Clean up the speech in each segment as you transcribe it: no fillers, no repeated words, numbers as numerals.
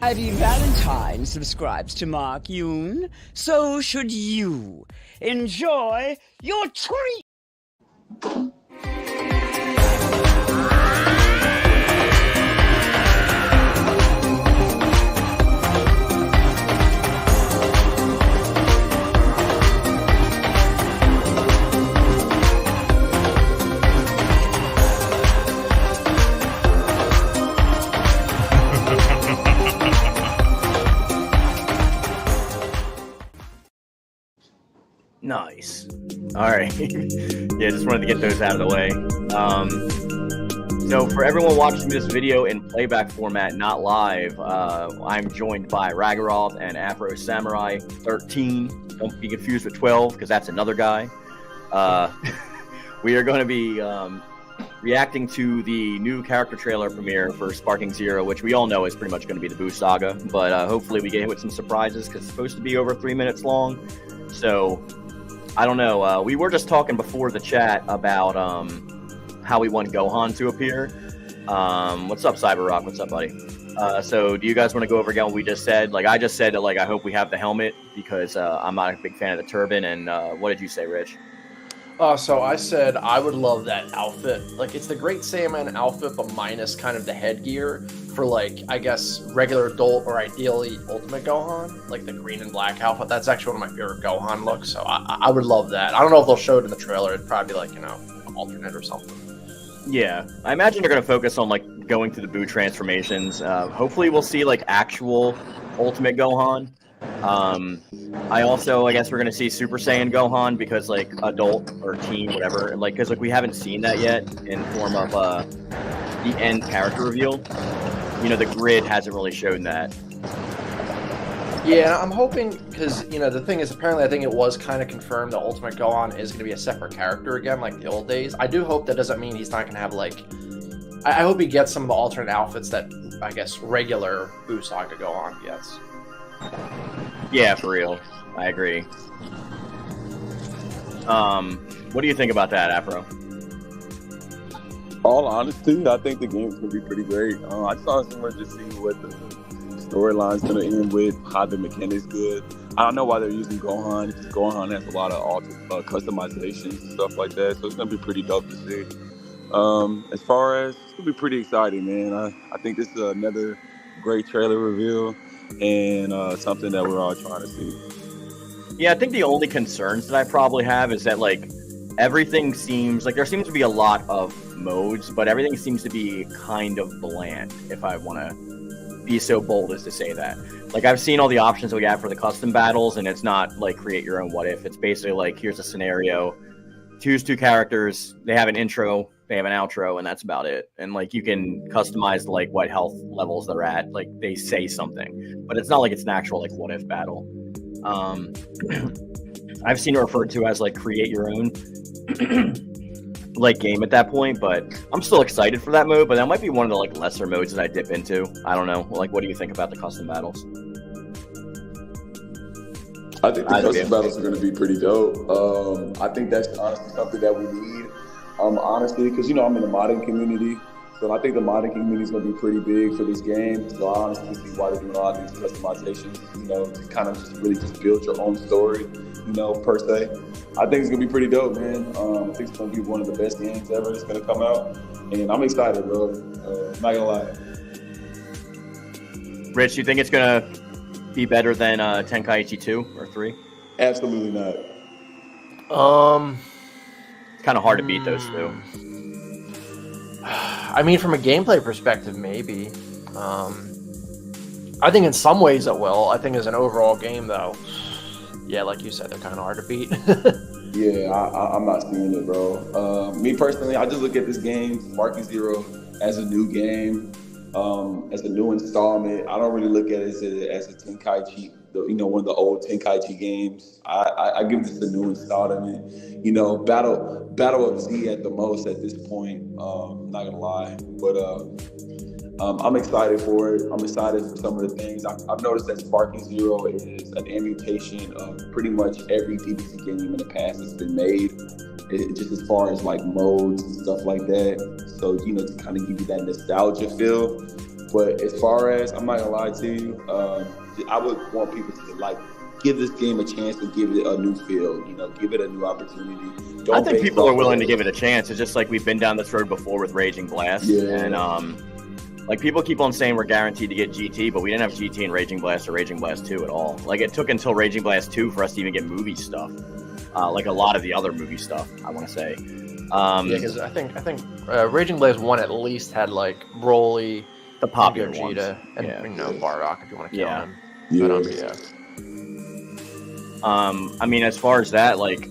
Ivy Valentine subscribes to Mark Yoon, so should you. Enjoy your treat! Nice. All right. Yeah, just wanted to get those out of the way. So for everyone watching this video in playback format, not live, I'm joined by Ragaroth and Afro Samurai 13. Don't be confused with 12 because that's another guy. We are going to be reacting to the new character trailer premiere for Sparking Zero, which we all know is pretty much going to be the Buu saga. But hopefully we get hit with some surprises because it's supposed to be over 3 minutes long. So I don't know. We were just talking before the chat about how we want Gohan to appear. What's up, Cyberrock? What's up, buddy? So do you guys want to go over again what we just said? Like, I just said that, like, I hope we have the helmet because I'm not a big fan of the turban. And what did you say, Rich? So I said I would love that outfit. Like, it's the Great Saiyaman outfit, but minus kind of the headgear for, like, I guess, regular adult or ideally Ultimate Gohan. Like, the green and black outfit. That's actually one of my favorite Gohan looks, so I would love that. I don't know if they'll show it in the trailer. It'd probably be, like, you know, an alternate or something. Yeah, I imagine they're going to focus on, like, going through the Buu transformations. Hopefully we'll see, like, actual Ultimate Gohan. I guess we're gonna see Super Saiyan Gohan because, like, adult or teen, whatever, like, because, like, we haven't seen that yet in form of the end character reveal. You know, the grid hasn't really shown that. Yeah, I'm hoping, because, you know, the thing is, apparently I think it was kind of confirmed that Ultimate Gohan is going to be a separate character again, like the old days. I do hope that doesn't mean he's not going to have, like, I hope he gets some of the alternate outfits that, I guess, regular Buu Saga Gohan gets. Yeah, for real. I agree. What do you think about that, Afro? All honesty, I think the game's gonna be pretty great. I just honestly want to just see what the storyline's gonna end with, how the mechanics good. I don't know why they're using Gohan, because Gohan has a lot of customizations and stuff like that, so it's gonna be pretty dope to see. As far as, it's gonna be pretty exciting, man. I think this is another great trailer reveal and something that we're all trying to see. Yeah, I think the only concerns that I probably have is that, like, everything seems like there seems to be a lot of modes, but everything seems to be kind of bland, if I want to be so bold as to say that. Like, I've seen all the options that we have for the custom battles, and it's not like create your own what if. It's basically like, here's a scenario, choose two characters, they have an intro, they have an outro, and that's about it. And, like, you can customize, like, what health levels they're at. Like, they say something, but it's not like it's an actual, like, what if battle. I've seen it referred to as, like, create your own like game at that point, but I'm still excited for that mode. But that might be one of the, like, lesser modes that I dip into. I don't know. Like, what do you think about the custom battles? I think the custom battles are going to be pretty dope. I think that's honestly something that we need. Honestly, because, you know, I'm in the modding community, so I think the modding community is going to be pretty big for this game. So I honestly see why they're doing all these customizations, you know, to kind of just really just build your own story, you know, per se. I think it's going to be pretty dope, man. I think it's going to be one of the best games ever that's going to come out, and I'm excited, bro. I'm not going to lie. Rich, you think it's going to be better than Tenkaichi 2 or 3? Absolutely not. It's kind of hard to beat those two. I mean, from a gameplay perspective, maybe. I think in some ways it will. I think as an overall game, though, yeah, like you said, they're kind of hard to beat. Yeah, I'm not seeing it, bro. Me personally, I just look at this game, Sparking Zero, as a new game, as a new installment. I don't really look at it as a Tenkaichi, you know, one of the old Tenkaichi games. I give this a new installment. You know, Battle of Z at the most at this point. I'm not gonna lie, but I'm excited for it. I'm excited for some of the things. I've noticed that Sparking Zero is an immutation of pretty much every DBZ game in the past that's been made. Just as far as like modes and stuff like that. So, you know, to kind of give you that nostalgia feel. But as far as, I'm not gonna lie to you, I would want people to like give this game a chance to give it a new feel. You know, give it a new opportunity. I think people are willing to give it a chance. It's just like we've been down this road before with Raging Blast, and like people keep on saying we're guaranteed to get GT, but we didn't have GT in Raging Blast or Raging Blast 2 at all. Like it took until Raging Blast 2 for us to even get movie stuff, like a lot of the other movie stuff. I want to say, yeah, because I think Raging Blast 1 at least had like Broly, the popular Gogeta, and you know Bardock if you want to kill him. Yeah. But, I mean, as far as that, like,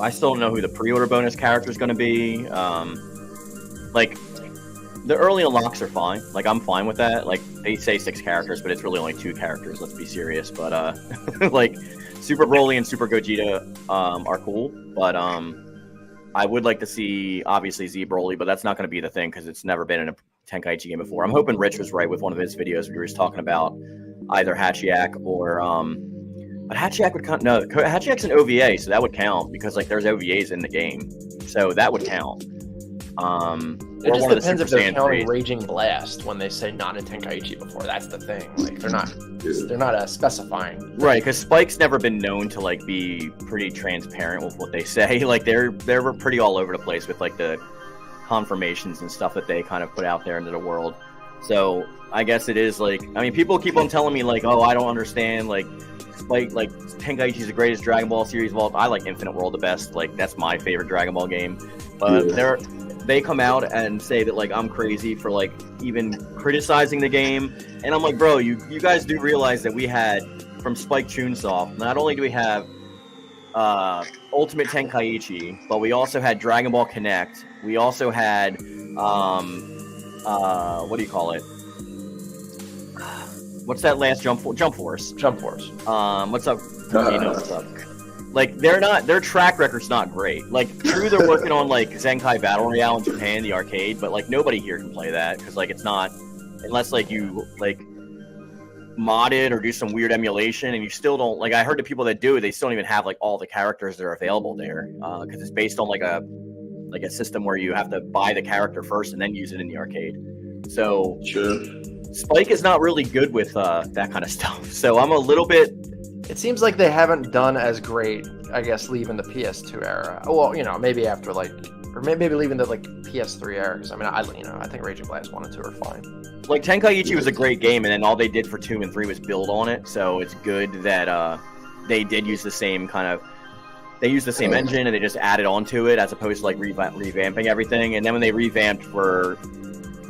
I still don't know who the pre-order bonus character is going to be. Like, the early unlocks are fine. Like, I'm fine with that. Like, they say 6 characters, but it's really only 2 characters. Let's be serious. But like, Super Broly and Super Gogeta are cool. But I would like to see obviously Z Broly, but that's not going to be the thing because it's never been in a Tenkaichi game before. I'm hoping Rich was right with one of his videos where he was talking about either Hachiak or but Hachiak would count. No, Hachiak's an OVA, so that would count because like there's OVAs in the game, so that would count. It just depends if they're counting Raging Blast when they say not in Tenkaichi before. That's the thing. Like they're not specifying. Right, because Spike's never been known to like be pretty transparent with what they say. Like they're pretty all over the place with like the confirmations and stuff that they kind of put out there into the world. So I guess it is like, I mean, people keep on telling me like, oh, I don't understand. Like Spike, like Tenkaichi's the greatest Dragon Ball series of all. I like Infinite World the best. Like that's my favorite Dragon Ball game. But they come out and say that like I'm crazy for like even criticizing the game, and I'm like, bro, you guys do realize that we had from Spike Chunsoft, not only do we have Ultimate Tenkaichi, but we also had Dragon Ball Connect. We also had what do you call it? What's that last Jump Force? Jump Force. What's up? You know what's up. Like their track record's not great. Like true, they're working on like Zenkai Battle Royale in Japan, the arcade, but like nobody here can play that because like it's not, unless like you like mod it or do some weird emulation, and you still don't like. I heard the people that do it, they still don't even have like all the characters that are available there because it's based on like a system where you have to buy the character first and then use it in the arcade. So Spike is not really good with that kind of stuff. So I'm a little bit. It seems like they haven't done as great, I guess, leaving the PS2 era. Well, you know, maybe after like, or maybe leaving the like PS3 era. Because I mean, I think Raging Blast 1 and 2 are fine. Like Tenkaichi was a great game, and then all they did for 2 and 3 was build on it. So it's good that they did use the same kind of. They used the same engine and they just added on to it as opposed to like revamping everything. And then when they revamped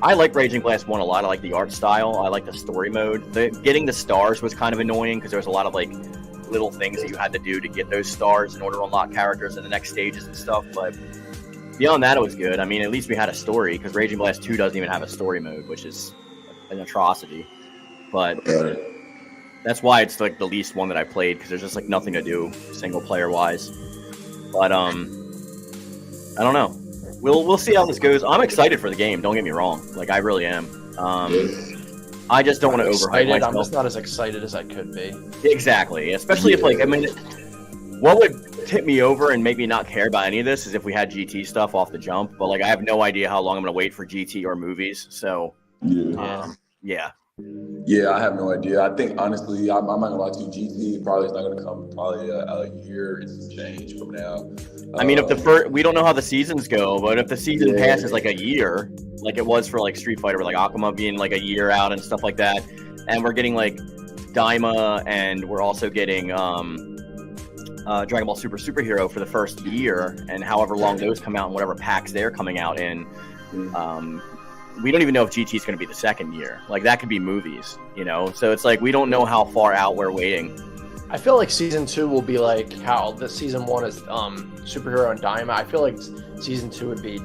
I like Raging Blast 1 a lot. I like the art style. I like the story mode. Getting the stars was kind of annoying because there was a lot of like little things that you had to do to get those stars in order to unlock characters in the next stages and stuff. But beyond that, it was good. I mean, at least we had a story because Raging Blast 2 doesn't even have a story mode, which is an atrocity. But that's why it's like the least one that I played because there's just like nothing to do single player wise. But I don't know. We'll see how this goes. I'm excited for the game. Don't get me wrong. Like I really am. I just don't want to overhype myself. I'm just not as excited as I could be. Exactly. Especially if like, I mean, what would tip me over and make me not care about any of this is if we had GT stuff off the jump. But like, I have no idea how long I'm going to wait for GT or movies. So yeah. Yeah, I have no idea. I think honestly, I'm not gonna lie to you. GT probably is not gonna come probably a year and some change from now. I mean, if we don't know how the seasons go, but if the season passes like a year, like it was for like Street Fighter, with like Akuma being like a year out and stuff like that, and we're getting like Daima, and we're also getting Dragon Ball Super Superhero for the first year, and however long those come out and whatever packs they're coming out in. We don't even know if GT is going to be the second year. Like that could be movies, you know? So it's like, we don't know how far out we're waiting. I feel like season 2 will be like how the season 1 is Superhero and Daima. I feel like season 2 would be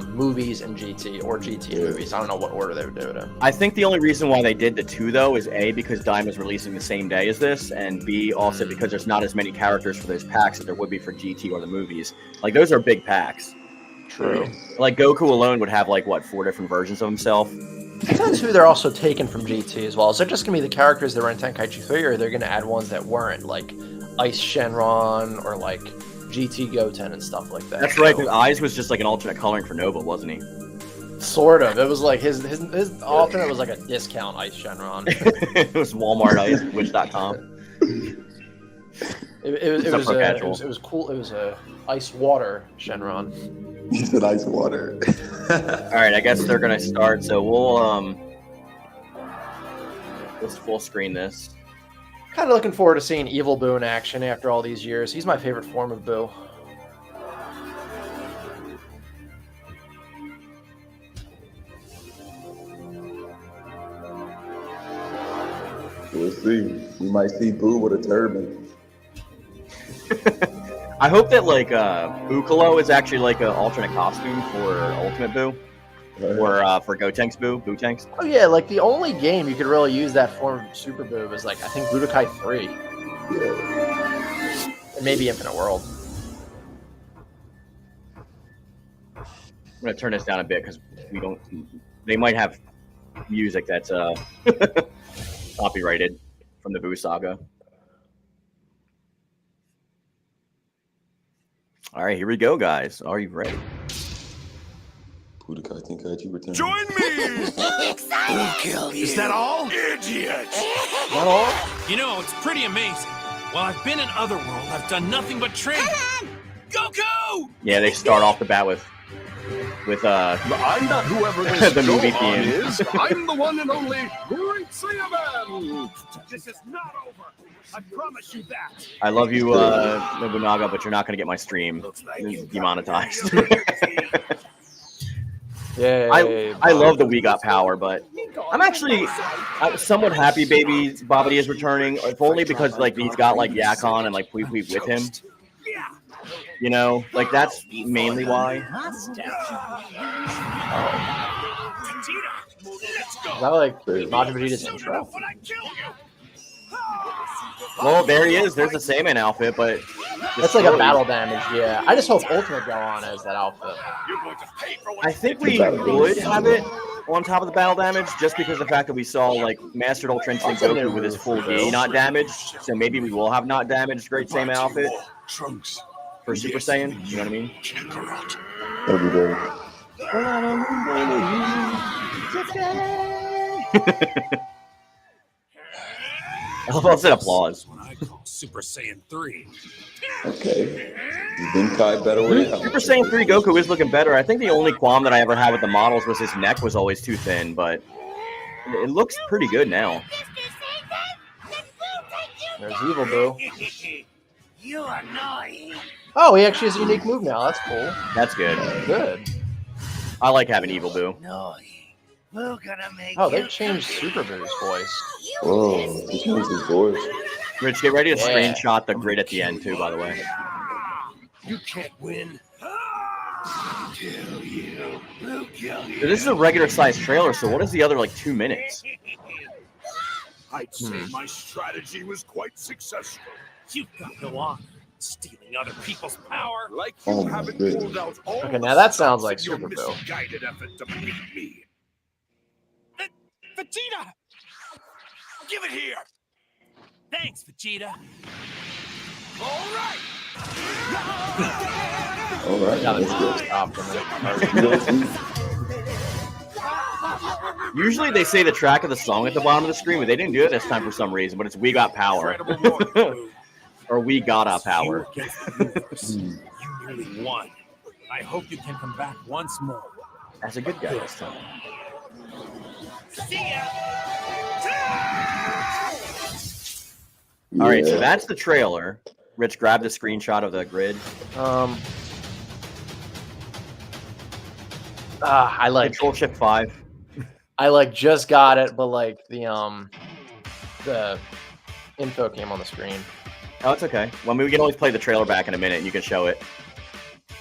movies and GT or GT and movies. I don't know what order they would do it in. I think the only reason why they did the 2 though is A, because Daima is releasing the same day as this, and B, also because there's not as many characters for those packs as there would be for GT or the movies. Like those are big packs. True. Like Goku alone would have like what, 4 different versions of himself. Depends who they're also taking from GT as well. Is it just gonna be the characters that were in Tenkaichi 3, or they're gonna add ones that weren't, like Ice Shenron or like GT Goten and stuff like that? That's right. Because Eyes was just like an alternate coloring for Nova, wasn't he? Sort of. It was like his alternate was like a discount Ice Shenron. It was Walmart Ice, Wish.com. It was cool. It was a ice water Shenron. He said ice water. All right, I guess they're gonna start. So we'll let's full screen this. Kind of looking forward to seeing Evil Boo in action after all these years. He's my favorite form of Boo. We'll see. We might see Boo with a turban. I hope that like Bukkalo is actually like an alternate costume for Ultimate Boo, or for Gotenks Boo, Boo-Tanks. Oh yeah, like the only game you could really use that form of Super Boo was like I think Budokai 3. Yeah. And maybe Infinite World. I'm gonna turn this down a bit because we don't. They might have music that's copyrighted from the Boo saga. All right, here we go, guys. Are you ready? Budokai Tenkaichi return. Join me! Excited! Kill you. Is that all? Idiot! Not all? You know, it's pretty amazing. While I've been in Otherworld, I've done nothing but train. Goku! Yeah, they start off the bat with I'm not whoever this the movie Gohan theme. is. I'm the one and only Great Saiyaman. This is not over. I promise you that. I love you, Nobunaga, but you're not gonna get my stream demonetized. Yeah. I love that we got power, but I'm actually somewhat happy Baby Babidi is returning, if only because like he's got like Yakon and like Pui Pui with him. You know, like that's mainly why. Is that like Majin Vegeta's intro? Well, there he is. There's the Saiyaman outfit, but That's like a battle damage, yeah. I just hope Ultimate Gohan has that outfit. I think we would have it on top of the battle damage just because of the fact that we saw like Mastered Ultra Instinct Goku with his full gi not damaged. So maybe we will have not damaged Great Saiyaman outfit for Super Saiyan. You know what I mean? That'd be great. I said applause. What I call Super Saiyan 3. Okay. Is Benkai better with it? Super Saiyan 3 Goku is looking better. I think the only qualm that I ever had with the models was his neck was always too thin, but it looks pretty good now. There's Evil Boo. You annoying. Oh, he actually has a unique move now. That's cool. That's good. Good. I like having Evil Boo. We're gonna make Oh, they changed Super Boo's voice. Whoa, he changed his voice. Rich, get ready to Yeah. screenshot the grid at the end too, by the way. You can't win. Kill you. We'll kill you. This is a regular size trailer, so what is the other like 2 minutes? I'd say my strategy was quite successful. You've got no honor. Stealing other people's power. Like you Oh my haven't goodness. pulled out all Okay, the now that sounds stops like in your Super Boo. misguided effort to beat me. Vegeta! Give it here! Thanks, Vegeta. All right. All right. Got Let's go. it. Stop for a minute. Usually they say the track of the song at the bottom of the screen, but they didn't do it this time for some reason. But it's We Got Power. Incredible morning, Boo. Or We Got a Power. You against the universe. You nearly won. I hope you can come back once more. That's a good guy this time. See ya! All right, so Yeah. that's the trailer. Rich, grab the screenshot of the grid. I like Control Shift 5. I like just got it, but like the info came on the screen. Oh, it's okay. Well, we can always play the trailer back in a minute, and you can show it.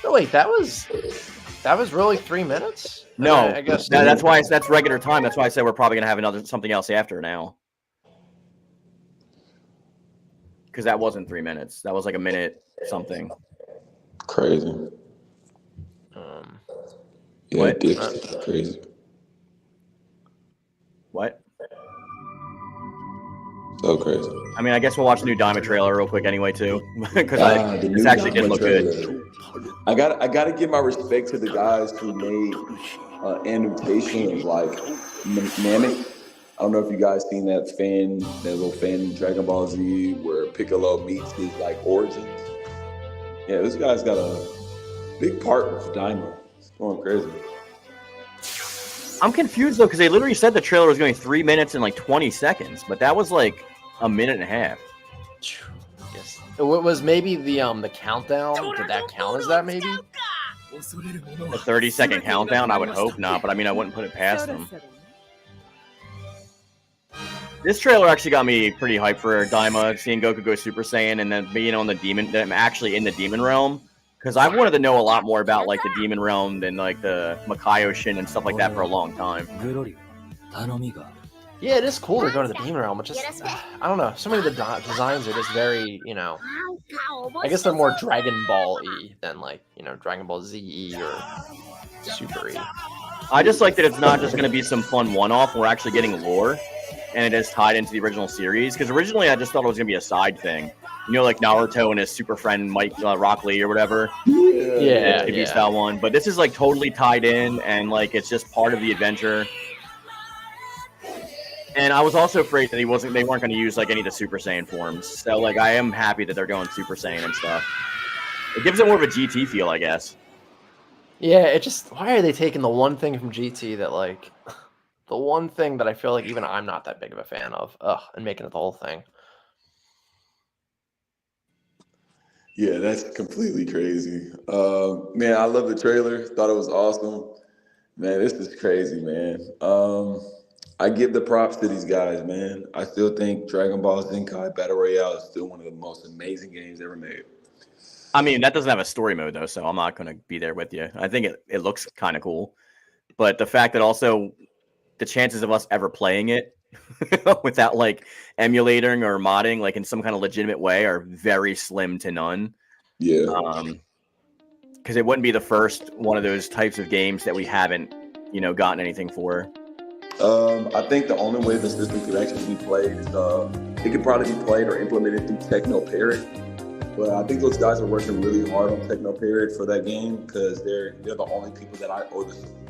Oh wait, that was really 3 minutes? No, I guess that's why that's regular time. That's why I said we're probably gonna have something else after now. Because that wasn't 3 minutes. That was like a minute something. Crazy. Yeah, What? Dick's crazy. What? So crazy. I mean, I guess we'll watch the new Diamond trailer real quick anyway too, because The this new actually did Diamond look good. trailer. I gotta give my respect to the guys who made annotation of like Namek. I don't know if you guys seen that little fan in Dragon Ball Z where Piccolo meets his like origins. Yeah, this guy's got a big part with Daima. It's going crazy. I'm confused though because they literally said the trailer was going 3 minutes and like 20 seconds, but that was like a minute and a half. Yes. What was maybe the countdown? Did that count as that maybe? A 30-second countdown? I would hope not, but I mean I wouldn't put it past them. This trailer actually got me pretty hyped for Daima, seeing Goku go Super Saiyan, and then being on the demon, actually in the demon realm. Because I've wanted to know a lot more about like the demon realm than like the Makaioshin and stuff like that for a long time. Yeah, it is cool to go to the demon realm, but just I don't know. So many of the designs are just very, I guess they're more Dragon Ball-y than like Dragon Ball Z or Super-y. I just like that it's not just going to be some fun one-off. We're actually getting lore, and it is tied into the original series. Because originally I just thought it was going to be a side thing. Like Naruto and his super friend Mike Rock Lee or whatever. Yeah. TV style one. But this is like totally tied in, and like it's just part of the adventure. And I was also afraid that they weren't going to use like any of the Super Saiyan forms. So like I am happy that they're going Super Saiyan and stuff. It gives it more of a GT feel, I guess. Yeah, why are they taking the one thing from GT that like the one thing that I feel like even I'm not that big of a fan of, and making it the whole thing. Yeah, that's completely crazy. Man, I love the trailer. Thought it was awesome. Man, this is crazy, man. I give the props to these guys, man. I still think Dragon Ball Zenkai Battle Royale is still one of the most amazing games ever made. I mean, that doesn't have a story mode, though, so I'm not going to be there with you. I think it looks kind of cool. But the fact that also the chances of us ever playing it without, like, emulating or modding, like, in some kind of legitimate way are very slim to none. Yeah. Because it wouldn't be the first one of those types of games that we haven't, gotten anything for. I think the only way the system could actually be played is it could probably be played or implemented through Techno Parrot. But I think those guys are working really hard on Techno Parrot for that game because they're the only people the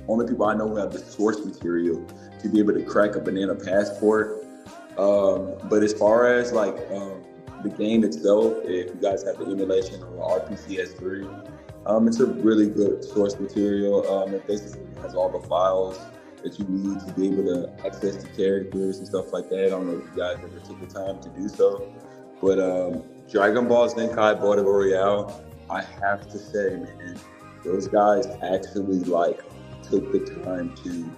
only people I know who have the source material to be able to crack a Banana Passport. But as far as like the game itself, if you guys have the emulation or RPCS3, it's a really good source material. It basically has all the files that you need to be able to access the characters and stuff like that. I don't know if you guys ever took the time to do so, but Dragon Ball Zenkai Battle Royale, I have to say, man, those guys actually like took the time to,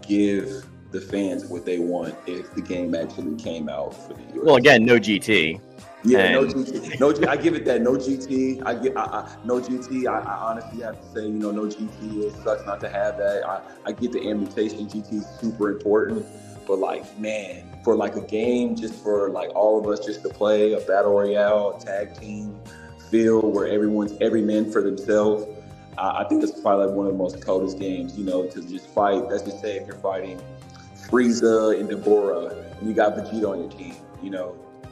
give the fans what they want if the game actually came out for the US. Well, again, no GT. Yeah, no GT. No, I give it that. No GT. No GT. I honestly have to say, no GT. It sucks not to have that. I get the amputation. GT is super important, but like, man, for like a game, just for like all of us just to play a battle royale, a tag team feel where every man for themselves. I think that's probably like one of the most coldest games. To just fight. Let's just say if you're fighting Frieza and Deborah, and you got Vegeta on your team.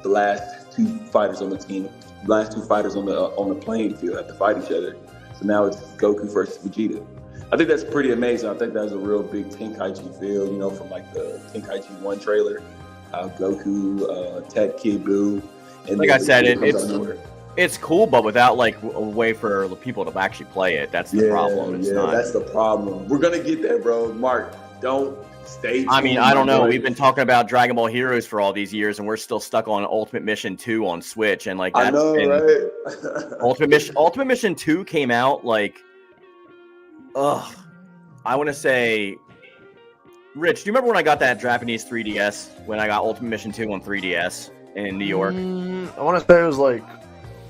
The last two fighters on the team, on the playing field have to fight each other. So now it's Goku versus Vegeta. I think that's pretty amazing. I think that's a real big Tenkaichi feel, from like the Tenkaichi 1 trailer, Goku, Tet Kid Buu. And like I said, it's cool, but without like a way for people to actually play it. That's the problem. That's the problem. We're going to get there, bro. Mark, don't stay tuned. I mean, I don't know. We've been talking about Dragon Ball Heroes for all these years, and we're still stuck on Ultimate Mission 2 on Switch. And like, that's right? Ultimate Mission 2 came out like, I want to say, Rich, do you remember when I got that Japanese 3DS? When I got Ultimate Mission 2 on 3DS in New York? I want to say it was like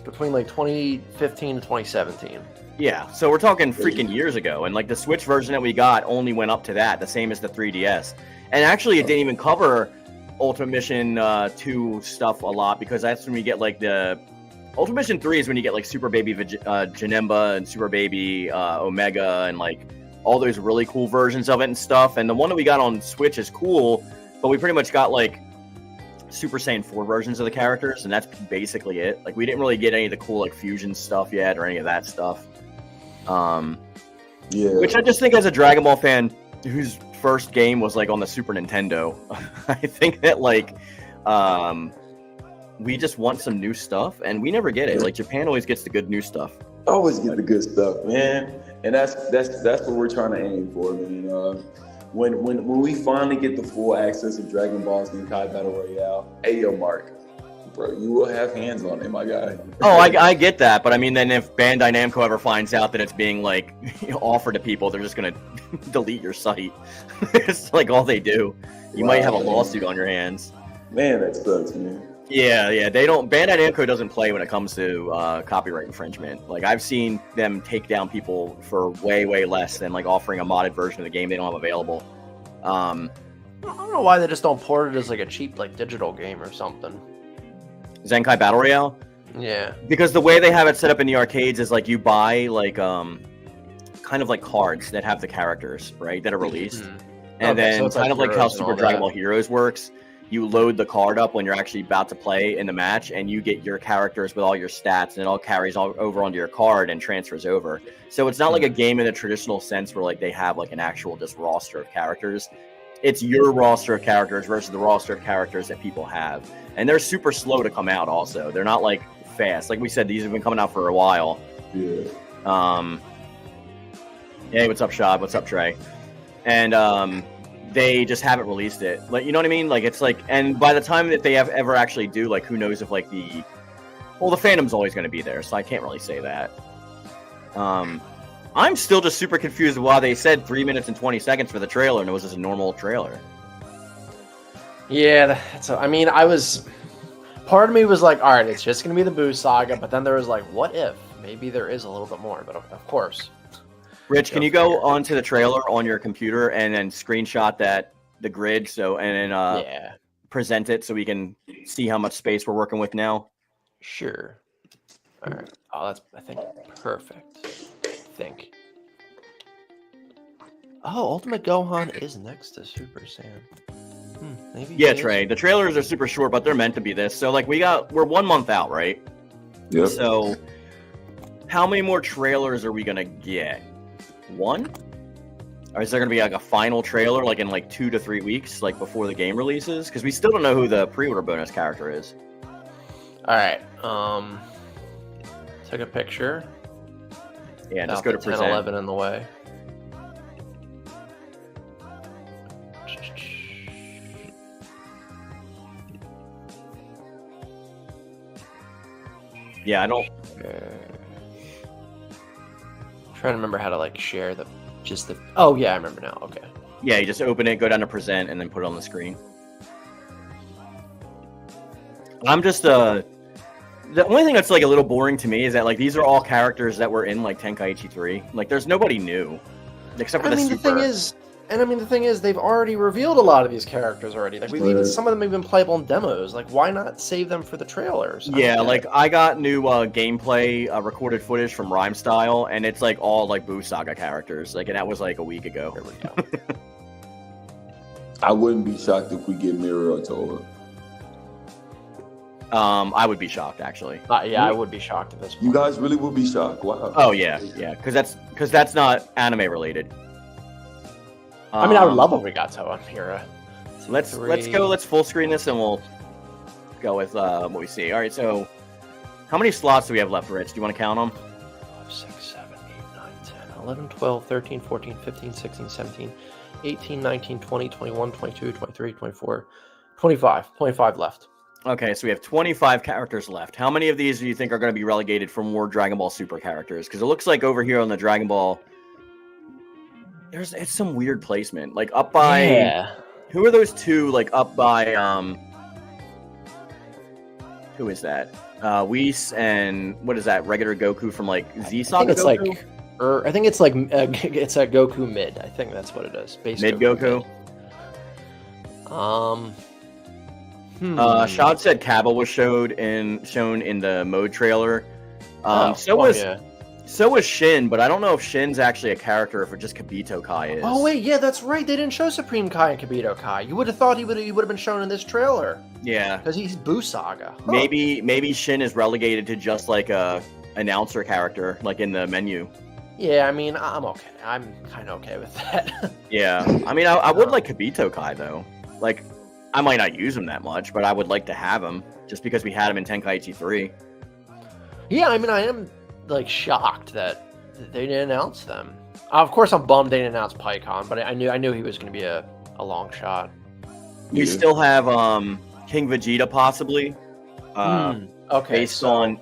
between like 2015 to 2017. Yeah, so we're talking freaking years ago, and like the Switch version that we got only went up to that, the same as the 3DS. And actually, it didn't even cover Ultimate Mission 2 stuff a lot, because that's when we get like the Ultimate Mission 3 is when you get like Super Baby Janemba and Super Baby Omega and like all those really cool versions of it and stuff. And the one that we got on Switch is cool, but we pretty much got like Super Saiyan 4 versions of the characters, and that's basically it. Like we didn't really get any of the cool like fusion stuff yet or any of that stuff. Yeah. Which I just think, as a Dragon Ball fan whose first game was like on the Super Nintendo, I think that like we just want some new stuff, and we never get it. Like Japan always gets the good new stuff. Always get the good stuff, man. And that's what we're trying to aim for, man. When we finally get the full access of Dragon Ball Z Kai Battle Royale, hey yo, Mark, bro, you will have hands on it, my guy. Oh, I get that, but I mean, then if Bandai Namco ever finds out that it's being like offered to people, they're just gonna delete your site. It's like all they do. You might have a lawsuit on your hands. Man, that sucks, man. Yeah, they don't. Bandai Namco doesn't play when it comes to copyright infringement. Like, I've seen them take down people for way less than like offering a modded version of the game they don't have available. I don't know why they just don't port it as like a cheap like digital game or something. Zenkai Battle Royale? Yeah. Because the way they have it set up in the arcades is like you buy like kind of like cards that have the characters, right, that are released. And then so kind of like how Heroes and Super all Dragon that. Ball Heroes works, you load the card up when you're actually about to play in the match, and you get your characters with all your stats, and it all carries all over onto your card and transfers over. So it's not like a game in a traditional sense where like they have like an actual just roster of characters. It's your roster of characters versus the roster of characters that people have. And they're super slow to come out also. They're not like fast. Like we said, these have been coming out for a while. Yeah. Hey, what's up, Shab? What's up, Trey? And they just haven't released it. Like, you know what I mean? Like, it's like, and by the time that they ever actually do, like, who knows if like the fandom's always going to be there. So I can't really say that. I'm still just super confused why they said 3 minutes and 20 seconds for the trailer, and it was just a normal trailer. Yeah, I mean, part of me was like, all right, it's just going to be the Buu saga, but then there was like, what if? Maybe there is a little bit more, but of course. Rich, can you go onto the trailer on your computer and then screenshot the grid and then present it so we can see how much space we're working with now? Sure. All right. Oh, that's, I think, perfect. Oh, Ultimate Gohan is next to Super Saiyan. Maybe. Yeah, Trey. The trailers are super short, but they're meant to be this. So, like, we're 1 month out, right? Yep. So, how many more trailers are we gonna get? One? Or is there gonna be like a final trailer, like in like 2 to 3 weeks, like before the game releases? Because we still don't know who the pre-order bonus character is. All right. Take a picture. Yeah, just go to 10, present. 11 in the way. Yeah, I don't. Trying to remember how to like share the. Oh yeah, I remember now. Okay. Yeah, you just open it, go down to present, and then put it on the screen. I'm just the only thing that's like a little boring to me is that like these are all characters that were in like Tenkaichi 3. Like, there's nobody new except for the Super. The thing is, they've already revealed a lot of these characters already. Like some of them have been playable in demos. Like, why not save them for the trailers? Yeah, like I got new gameplay recorded footage from Rhyme Style, and it's like all like BUUUUUU Saga characters. Like, and that was like a week ago. There we go. I wouldn't be shocked if we get Mirror or Toa. I would be shocked actually. Yeah, I would be shocked at this point. You guys really would be shocked. Wow. Oh yeah, because that's not anime related. I mean, I would love if we got Toa and Mira. Let's go. Let's full screen this, and we'll go with what we see. All right. So, how many slots do we have left, Rich? Do you want to count them? 5, 6, 7, 8, 9, 10, 11, 12, 13, 14, 15, 16, 17, 18, 19, 20, 21, 22, 23, 24, 25. 25 left. Okay, so we have 25 characters left. How many of these do you think are going to be relegated for more Dragon Ball Super characters? Because it looks like over here on the Dragon Ball, it's some weird placement. Like up by... Yeah. Who are those two, like up by... Who is that? Whis and... What is that? Regular Goku from like Z Saga I think it's Goku? I think it's like... it's a Goku mid. I think that's what it is. Mid Goku? Shad said Cabba was shown in the mode trailer. So was Shin, but I don't know if Shin's actually a character, if it just Kibito Kai is. Oh wait, yeah, that's right. They didn't show Supreme Kai and Kibito Kai. You would have thought he would have been shown in this trailer. Yeah, because he's BUUUUUU Saga. Huh. Maybe Shin is relegated to just like a announcer character, like in the menu. Yeah, I mean, I'm okay. I'm kind of okay with that. Yeah, I mean, I would like Kibito Kai though. Like, I might not use him that much, but I would like to have him just because we had him in Tenkaichi 3. Yeah, I mean, I am like shocked that they didn't announce them. Of course, I'm bummed they didn't announce PyCon, but I knew he was going to be a long shot. You still have King Vegeta possibly. Okay, based on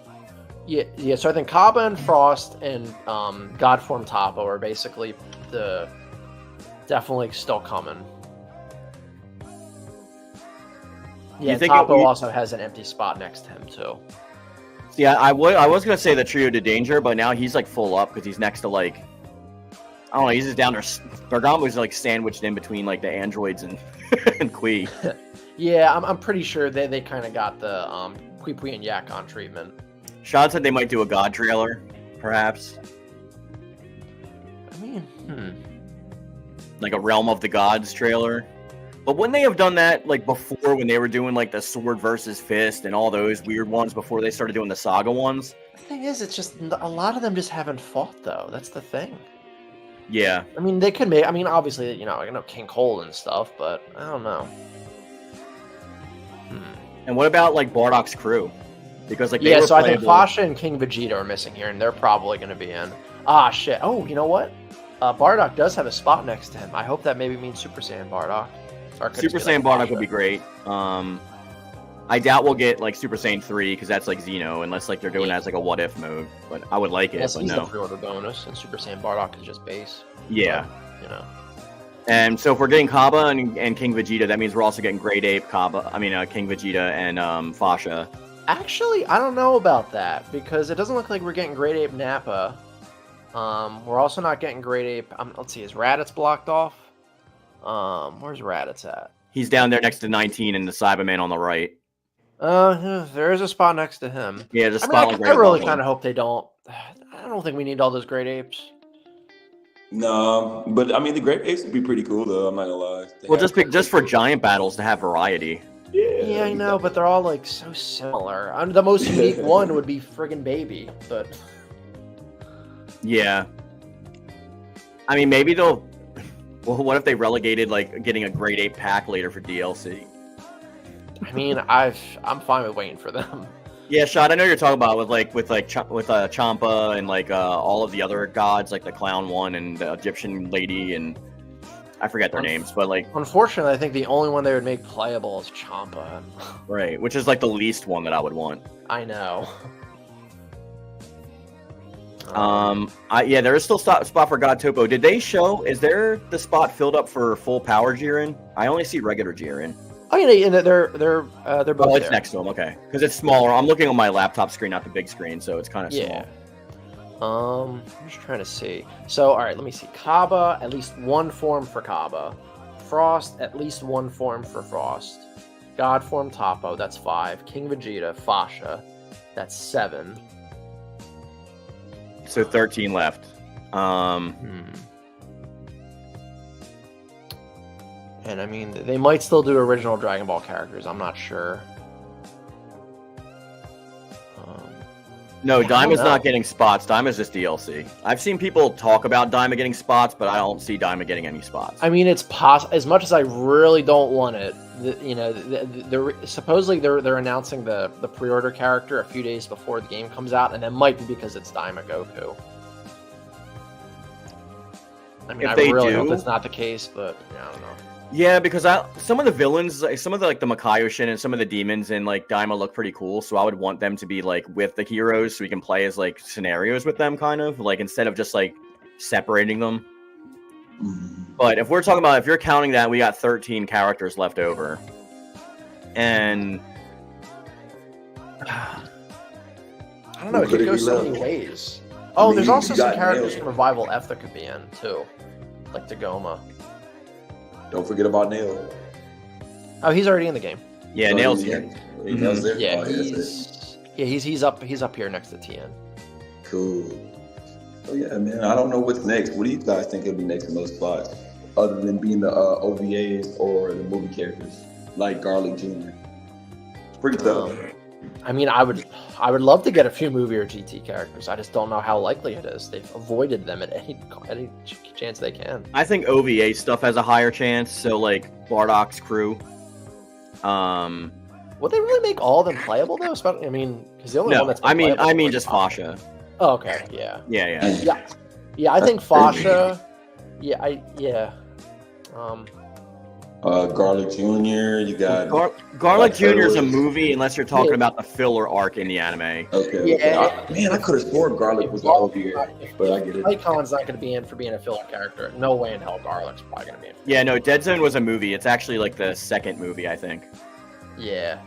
yeah. So I think Kaba and Frost and Godform Toppo are basically definitely still coming. Yeah, Toppo also has an empty spot next to him too. Yeah, I was gonna say the Trio de Danger, but now he's like full up because he's next to like, I don't know, he's just down there. Bergamo's like sandwiched in between like the androids and and Kui. Yeah, I'm pretty sure they kind of got the Kui and Yakon treatment. Sean said they might do a God trailer, perhaps. I mean, Like a Realm of the Gods trailer. But wouldn't they have done that like before when they were doing like the Sword versus Fist and all those weird ones before they started doing the Saga ones? The thing is, it's just a lot of them just haven't fought though. That's the thing. Yeah. I mean, they could make. I mean, obviously, you know, I know King Cole and stuff, but I don't know. And what about like Bardock's crew? Because like so I think Fasha and King Vegeta are missing here, and they're probably going to be in. Ah, shit. Oh, you know what? Bardock does have a spot next to him. I hope that maybe means Super Saiyan Bardock. Super Saiyan Bardock would be great. I doubt we'll get like Super Saiyan 3 because that's like Xeno, unless like they're doing it as like a what if mode. But I would like it. Yes, but he's no. the pre-order bonus, and Super Saiyan Bardock is just base. Yeah. But, you know. And so if we're getting Kaba and King Vegeta, that means we're also getting Great Ape, King Vegeta and Fasha. Actually, I don't know about that because it doesn't look like we're getting Great Ape Nappa. We're also not getting Great Ape. Let's see, is Raditz blocked off? Where's Raditz at? He's down there next to 19 and the Cyberman on the right. There is a spot next to him. Yeah, the spot. I really kind of hope they don't. I don't think we need all those Great Apes. No, but I mean the Great Apes would be pretty cool though. I'm not gonna lie. Well, just for giant battles to have variety. Yeah, I know, but they're all like so similar. The most unique one would be friggin' Baby, but yeah. I mean, maybe they'll. Well, what if they relegated like getting a Great Ape pack later for DLC? I mean, I'm fine with waiting for them. Yeah, Shad, I know you're talking about with Champa and like all of the other gods, like the Clown one and the Egyptian lady, and I forget their names, but like. Unfortunately, I think the only one they would make playable is Champa. Right, which is like the least one that I would want. I know. Yeah, there is still spot for God Topo. Did they show? Is there the spot filled up for full power Jiren? I only see regular Jiren. Oh yeah, they're both. Oh, it's there. next to him. Okay, because it's smaller. I'm looking on my laptop screen, not the big screen, so it's kind of small. I'm just trying to see. So, all right, let me see. Kaba, at least one form for Kaba. Frost, at least one form for Frost. God form Toppo, that's 5. King Vegeta, Fasha, that's 7. So 13 left. And I mean, they might still do original Dragon Ball characters. I'm not sure. No, Daima's not getting spots. Daima's just DLC. I've seen people talk about Daima getting spots, but I don't see Daima getting any spots. I mean, it's possible. As much as I really don't want it, supposedly they're announcing the pre-order character a few days before the game comes out, and that might be because it's Daima Goku. I mean, I really hope that's not the case, but yeah, I don't know. Yeah, because some of the villains, some of the like the Makaioshin and some of the demons in like Daima look pretty cool, so I would want them to be like with the heroes so we can play as like scenarios with them, kind of like instead of just like separating them. But if we're talking about, if you're counting that, we got 13 characters left over, and I don't know, it could go so many ways. Oh, there's also some characters from Revival F that could be in too, like Dagoma. Don't forget about Nail. Oh, he's already in the game. Yeah, Nail's here. Nail's there? Yeah, Oh, he's up here next to TN. Cool. So yeah, man, I don't know what's next. What do you guys think will be next in those spots, other than being the OVAs or the movie characters like Garlic Jr.? It's pretty tough. I mean, I would love to get a few movie or GT characters. I just don't know how likely it is. They've avoided them at any chance they can. I think OVA stuff has a higher chance. So like Bardock's crew. Would they really make all of them playable though? I mean, because the only one that's been playable I mean is just Fasha. Oh, okay, yeah. Yeah. I think Fasha. Garlic Jr. You got Garlic Jr. is a movie unless you're talking about the filler arc in the anime. Okay. Yeah. Man, I could have sworn Garlic was all here, but I get it. Icon's not going to be in for being a filler character. No way in hell Garlic's probably going to be in. Yeah, no, Dead Zone was a movie. It's actually like the second movie, I think. Yeah.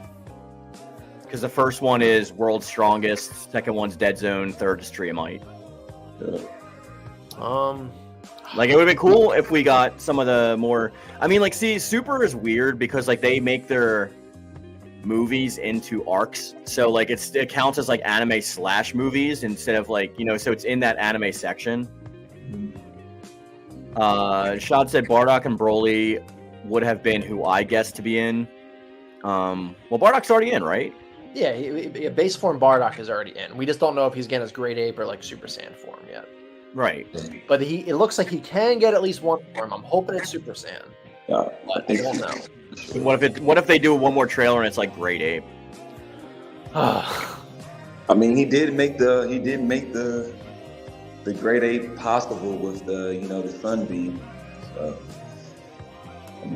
Because the first one is World's Strongest, second one's Dead Zone, third is Tree of Might. Yeah. Like, it would have been cool if we got some of the more... I mean, like, see, Super is weird because, like, they make their movies into arcs. So, like, it counts as, like, anime/movies instead of, like, you know, so it's in that anime section. Shad said Bardock and Broly would have been who I guessed to be in. Well, Bardock's already in, right? Yeah, base form Bardock is already in. We just don't know if he's getting his Great Ape or, like, Super Saiyan form yet. Right. But it looks like he can get at least one form. I'm hoping it's Super Saiyan. Yeah, But I don't know. What if they do one more trailer and it's like Great Ape? I mean, he did make the Great Ape possible with the Sunbeam. So, I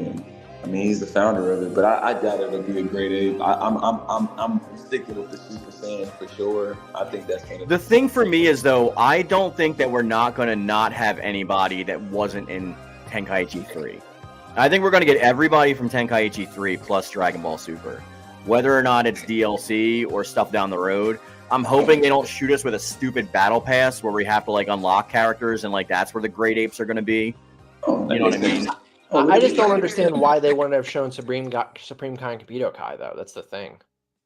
mean, he's the founder of it, but I doubt it'll be a Great Ape. I'm sticking with the Super Saiyan for sure. I think that's gonna. The thing for me is though, I don't think that we're not gonna not have anybody that wasn't in Tenkaichi 3. I think we're gonna get everybody from Tenkaichi 3 plus Dragon Ball Super, whether or not it's DLC or stuff down the road. I'm hoping they don't shoot us with a stupid battle pass where we have to like unlock characters and like that's where the Great Apes are gonna be. You know what I mean? I just don't understand why they wouldn't have shown Supreme Kai and Kabuto Kai though. That's the thing,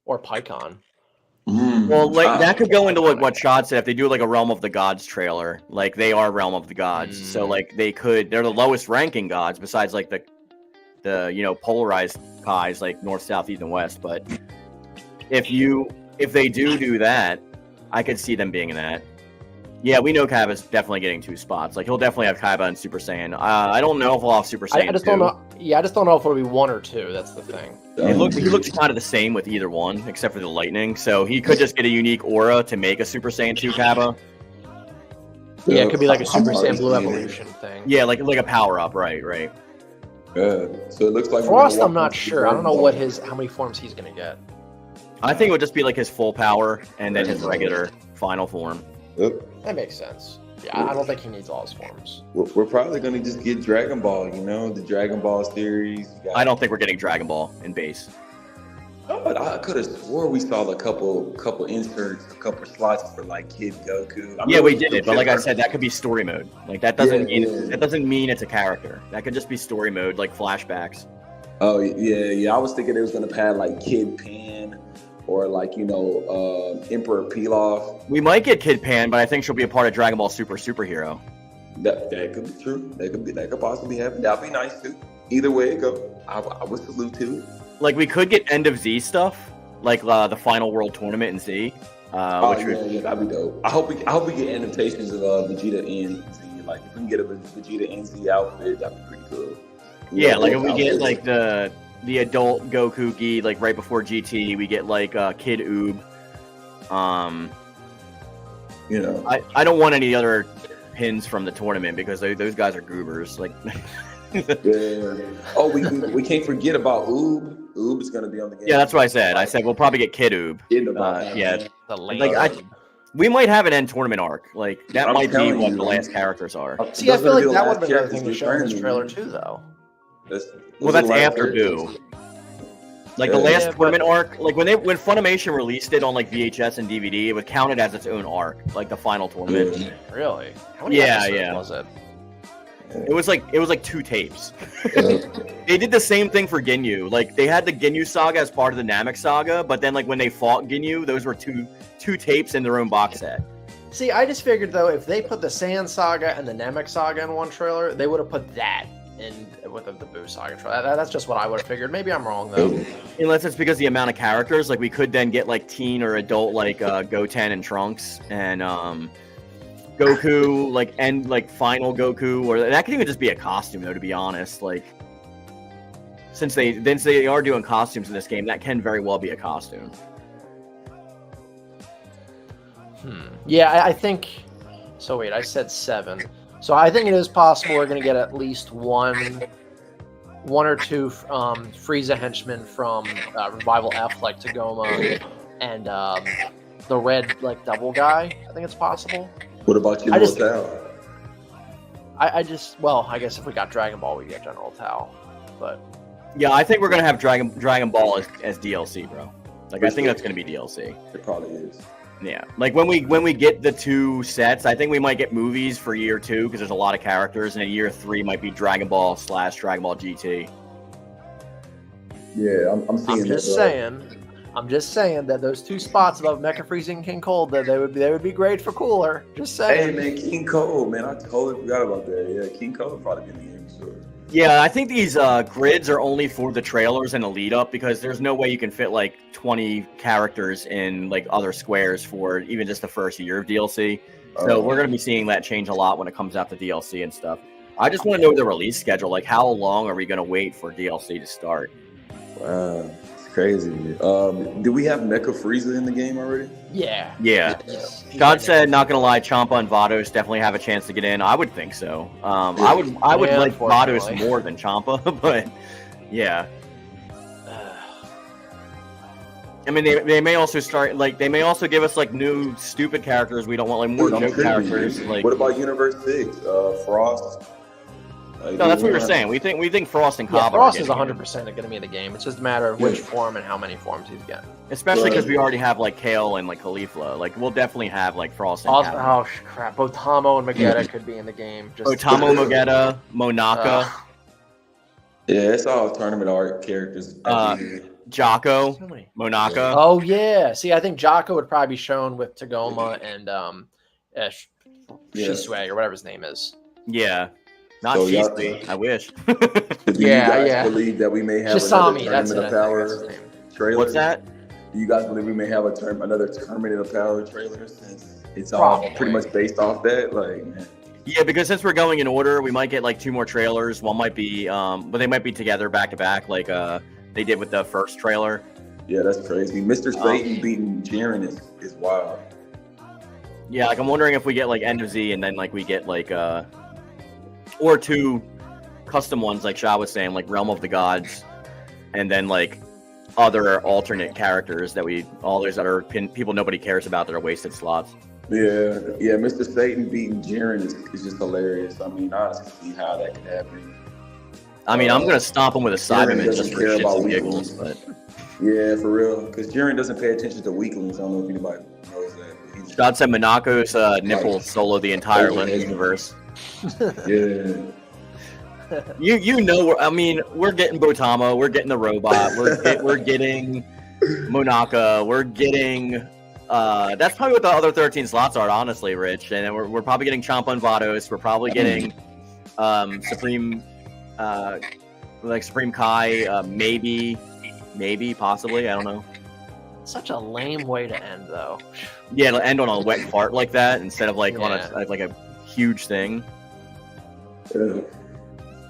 or Pycon. Well, like that could go into like what Shad said. If they do like a Realm of the Gods trailer, like they are Realm of the Gods, so like they're the lowest ranking gods besides like the polarized Kais like North, South, East, and West. But if they do that, I could see them being in that. Yeah, we know Kaiba's definitely getting 2 spots. Like he'll definitely have Kaiba and Super Saiyan. I don't know if we'll have Super Saiyan. I just don't know. Yeah, I just don't know if it'll be 1 or 2. That's the thing. He looks kind of the same with either one, except for the lightning. So he could just get a unique aura to make a Super Saiyan 2 Kaiba. Yeah, it could be like a Super Saiyan Blue Evolution thing. Yeah, like a power up, right. Yeah. So it looks like Frost. I'm not sure. I don't know how many forms he's gonna get. I think it would just be like his full power and then his regular final form. Yep. That makes sense. Yeah, I don't think he needs all his forms. We're probably going to just get Dragon Ball, the Dragon Ball series. I don't think we're getting Dragon Ball in base. But I could have swore we saw a couple inserts, a couple slots for like Kid Goku. Yeah, we did it, but like I said, that could be story mode. Like that doesn't mean it's a character. That could just be story mode, like flashbacks. Oh yeah. I was thinking it was going to have like Kid Pan or like Emperor Pilaf. We might get Kid Pan, but I think she'll be a part of Dragon Ball Superhero. That could be true. That could possibly happen. That'd be nice too. Either way it go, I would salute to. Like we could get End of Z stuff, like the final World Tournament in Z. Yeah, that'd be dope. I hope we get annotations of Vegeta and Z. Like if we can get a Vegeta and Z outfit, that'd be pretty cool. Yeah, like if we get like the adult Goku Gi, like right before GT, we get like Kid Oob. I don't want any other pins from the tournament because those guys are goobers. Like, yeah. Oh, we can't forget about Oob. Oob is gonna be on the game. Yeah, that's what I said. I said we'll probably get Kid Oob. Yeah, we might have an end tournament arc. Like that might be what the last characters are. See, I feel like that would have been another thing to show in this trailer too, though. Well, that's after BUUUUUU. Like the last tournament arc, like when Funimation released it on like VHS and DVD, it was counted as its own arc, like the final tournament. Really? How many episodes was it? It was like 2 tapes. They did the same thing for Ginyu. Like they had the Ginyu saga as part of the Namek saga, but then like when they fought Ginyu, those were two tapes in their own box set. See, I just figured though, if they put the Saiyan saga and the Namek saga in one trailer, they would have put that with the Buu Saga trailer. That's just what I would have figured. Maybe I'm wrong though. Unless it's because the amount of characters, like we could then get like teen or adult like Goten and Trunks and Goku, like final Goku, or that could even just be a costume though, to be honest. Like since they are doing costumes in this game, that can very well be a costume. Yeah, I think so. Wait, I said 7. So I think it is possible we're going to get at least one or two Frieza henchmen from Revival F, like Tagoma and the red like double guy. I think it's possible. What about you, Tao? I guess if we got Dragon Ball, we get General Tao. But yeah, I think we're gonna have Dragon Ball as DLC, bro. Like I think that's gonna be DLC. It probably is. Yeah, like when we get the 2 sets, I think we might get movies for year 2 because there's a lot of characters, and in year 3 might be Dragon Ball / Dragon Ball GT. Yeah, I'm seeing. I'm just saying that those 2 spots above Mecha Frieza and King Cold, that they would be great for Cooler. Just saying. Hey man, King Cold, man, I totally forgot about that. Yeah, King Cold would probably be in the game, sure. Yeah, I think these grids are only for the trailers and the lead up because there's no way you can fit like 20 characters in like other squares for even just the first year of DLC. So we're going to be seeing that change a lot when it comes out to DLC and stuff. I just want to know the release schedule. Like, how long are we going to wait for DLC to start? Wow, it's crazy. Do we have Mecha Frieza in the game already? Yeah. Yeah. God said, not gonna lie, Champa and Vados definitely have a chance to get in. I would think so. I would like Vados more than Champa, but yeah. I mean, they may also start like they may also give us like new stupid characters we don't want, like more joke characters. Like, what about Universe 6? Frost. No, that's what we were saying. We think Frost and Kaba. Frost is 100% going to be in the game. It's just a matter of which form and how many forms he's getting. Especially because we already have like Kale and like Caulifla. Like we'll definitely have like Frost and Kaba. Oh crap! Otamo and Magetta could be in the game. Otamo, Magetta, Monaka. Yeah, it's all tournament art characters. Jocko, Monaka. Oh yeah. See, I think Jocko would probably be shown with Tagoma and Shisui or whatever his name is. Yeah. Not Shisui. I wish. Do you guys believe that we may have Shisami, another Tournament of Power trailer? What's that? Do you guys believe we may have another Tournament of Power trailer since it's all pretty much based off that? Like, man. Yeah, because since we're going in order, we might get like 2 more trailers. One might be, but they might be together back to back, like they did with the first trailer. Yeah, that's crazy. Mr. Satan beating Jiren is wild. Yeah, like I'm wondering if we get like End of Z and then like we get like or 2 custom ones, like Sha was saying, like Realm of the Gods, and then like other alternate characters that all those other people nobody cares about that are wasted slots. Yeah, Mr. Satan beating Jiren is just hilarious. I mean, I honestly see how that could happen. I mean, I'm gonna stomp him with a Cyberman just for care shits about and giggles, but yeah, for real, because Jiren doesn't pay attention to weaklings. I don't know if anybody knows that. God said Monaco's nipple solo the entire universe. Yeah. You know, I mean, we're getting Botamo, we're getting the robot, we're getting Monaka, we're getting that's probably what the other 13 slots are, honestly, Rich. And we're probably getting Champa and Vados. We're probably getting Supreme Supreme Kai, maybe, possibly, I don't know. Such a lame way to end, though. Yeah, it'll end on a wet fart like that instead of like on a huge thing.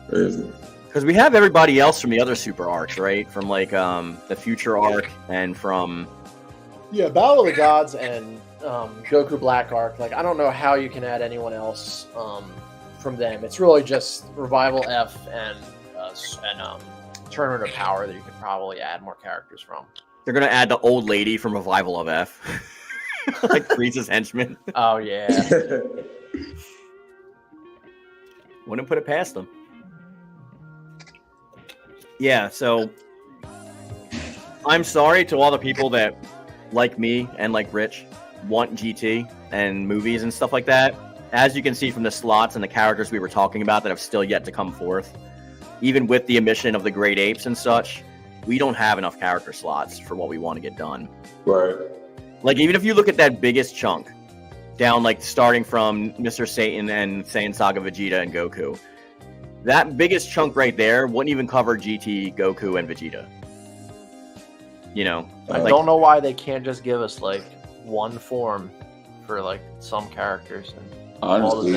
Because we have everybody else from the other super arcs, right? From like the future arc and from Battle of the Gods and Goku Black arc. Like, I don't know how you can add anyone else from them. It's really just Revival F and Tournament of Power that you could probably add more characters from. They're gonna add the old lady from Revival of F, like Frieza's henchman. Oh yeah. Wouldn't put it past them. Yeah, so I'm sorry to all the people that, like me and like Rich, want GT and movies and stuff like that. As you can see from the slots and the characters we were talking about that have still yet to come forth, even with the omission of the Great Apes and such, we don't have enough character slots for what we want to get done. Right. Like, even if you look at that biggest chunk, down like starting from Mr. Satan and Saiyan Saga Vegeta and Goku, that biggest chunk right there wouldn't even cover GT, Goku, and Vegeta. You know, I don't know why they can't just give us like one form for like some characters. And honestly,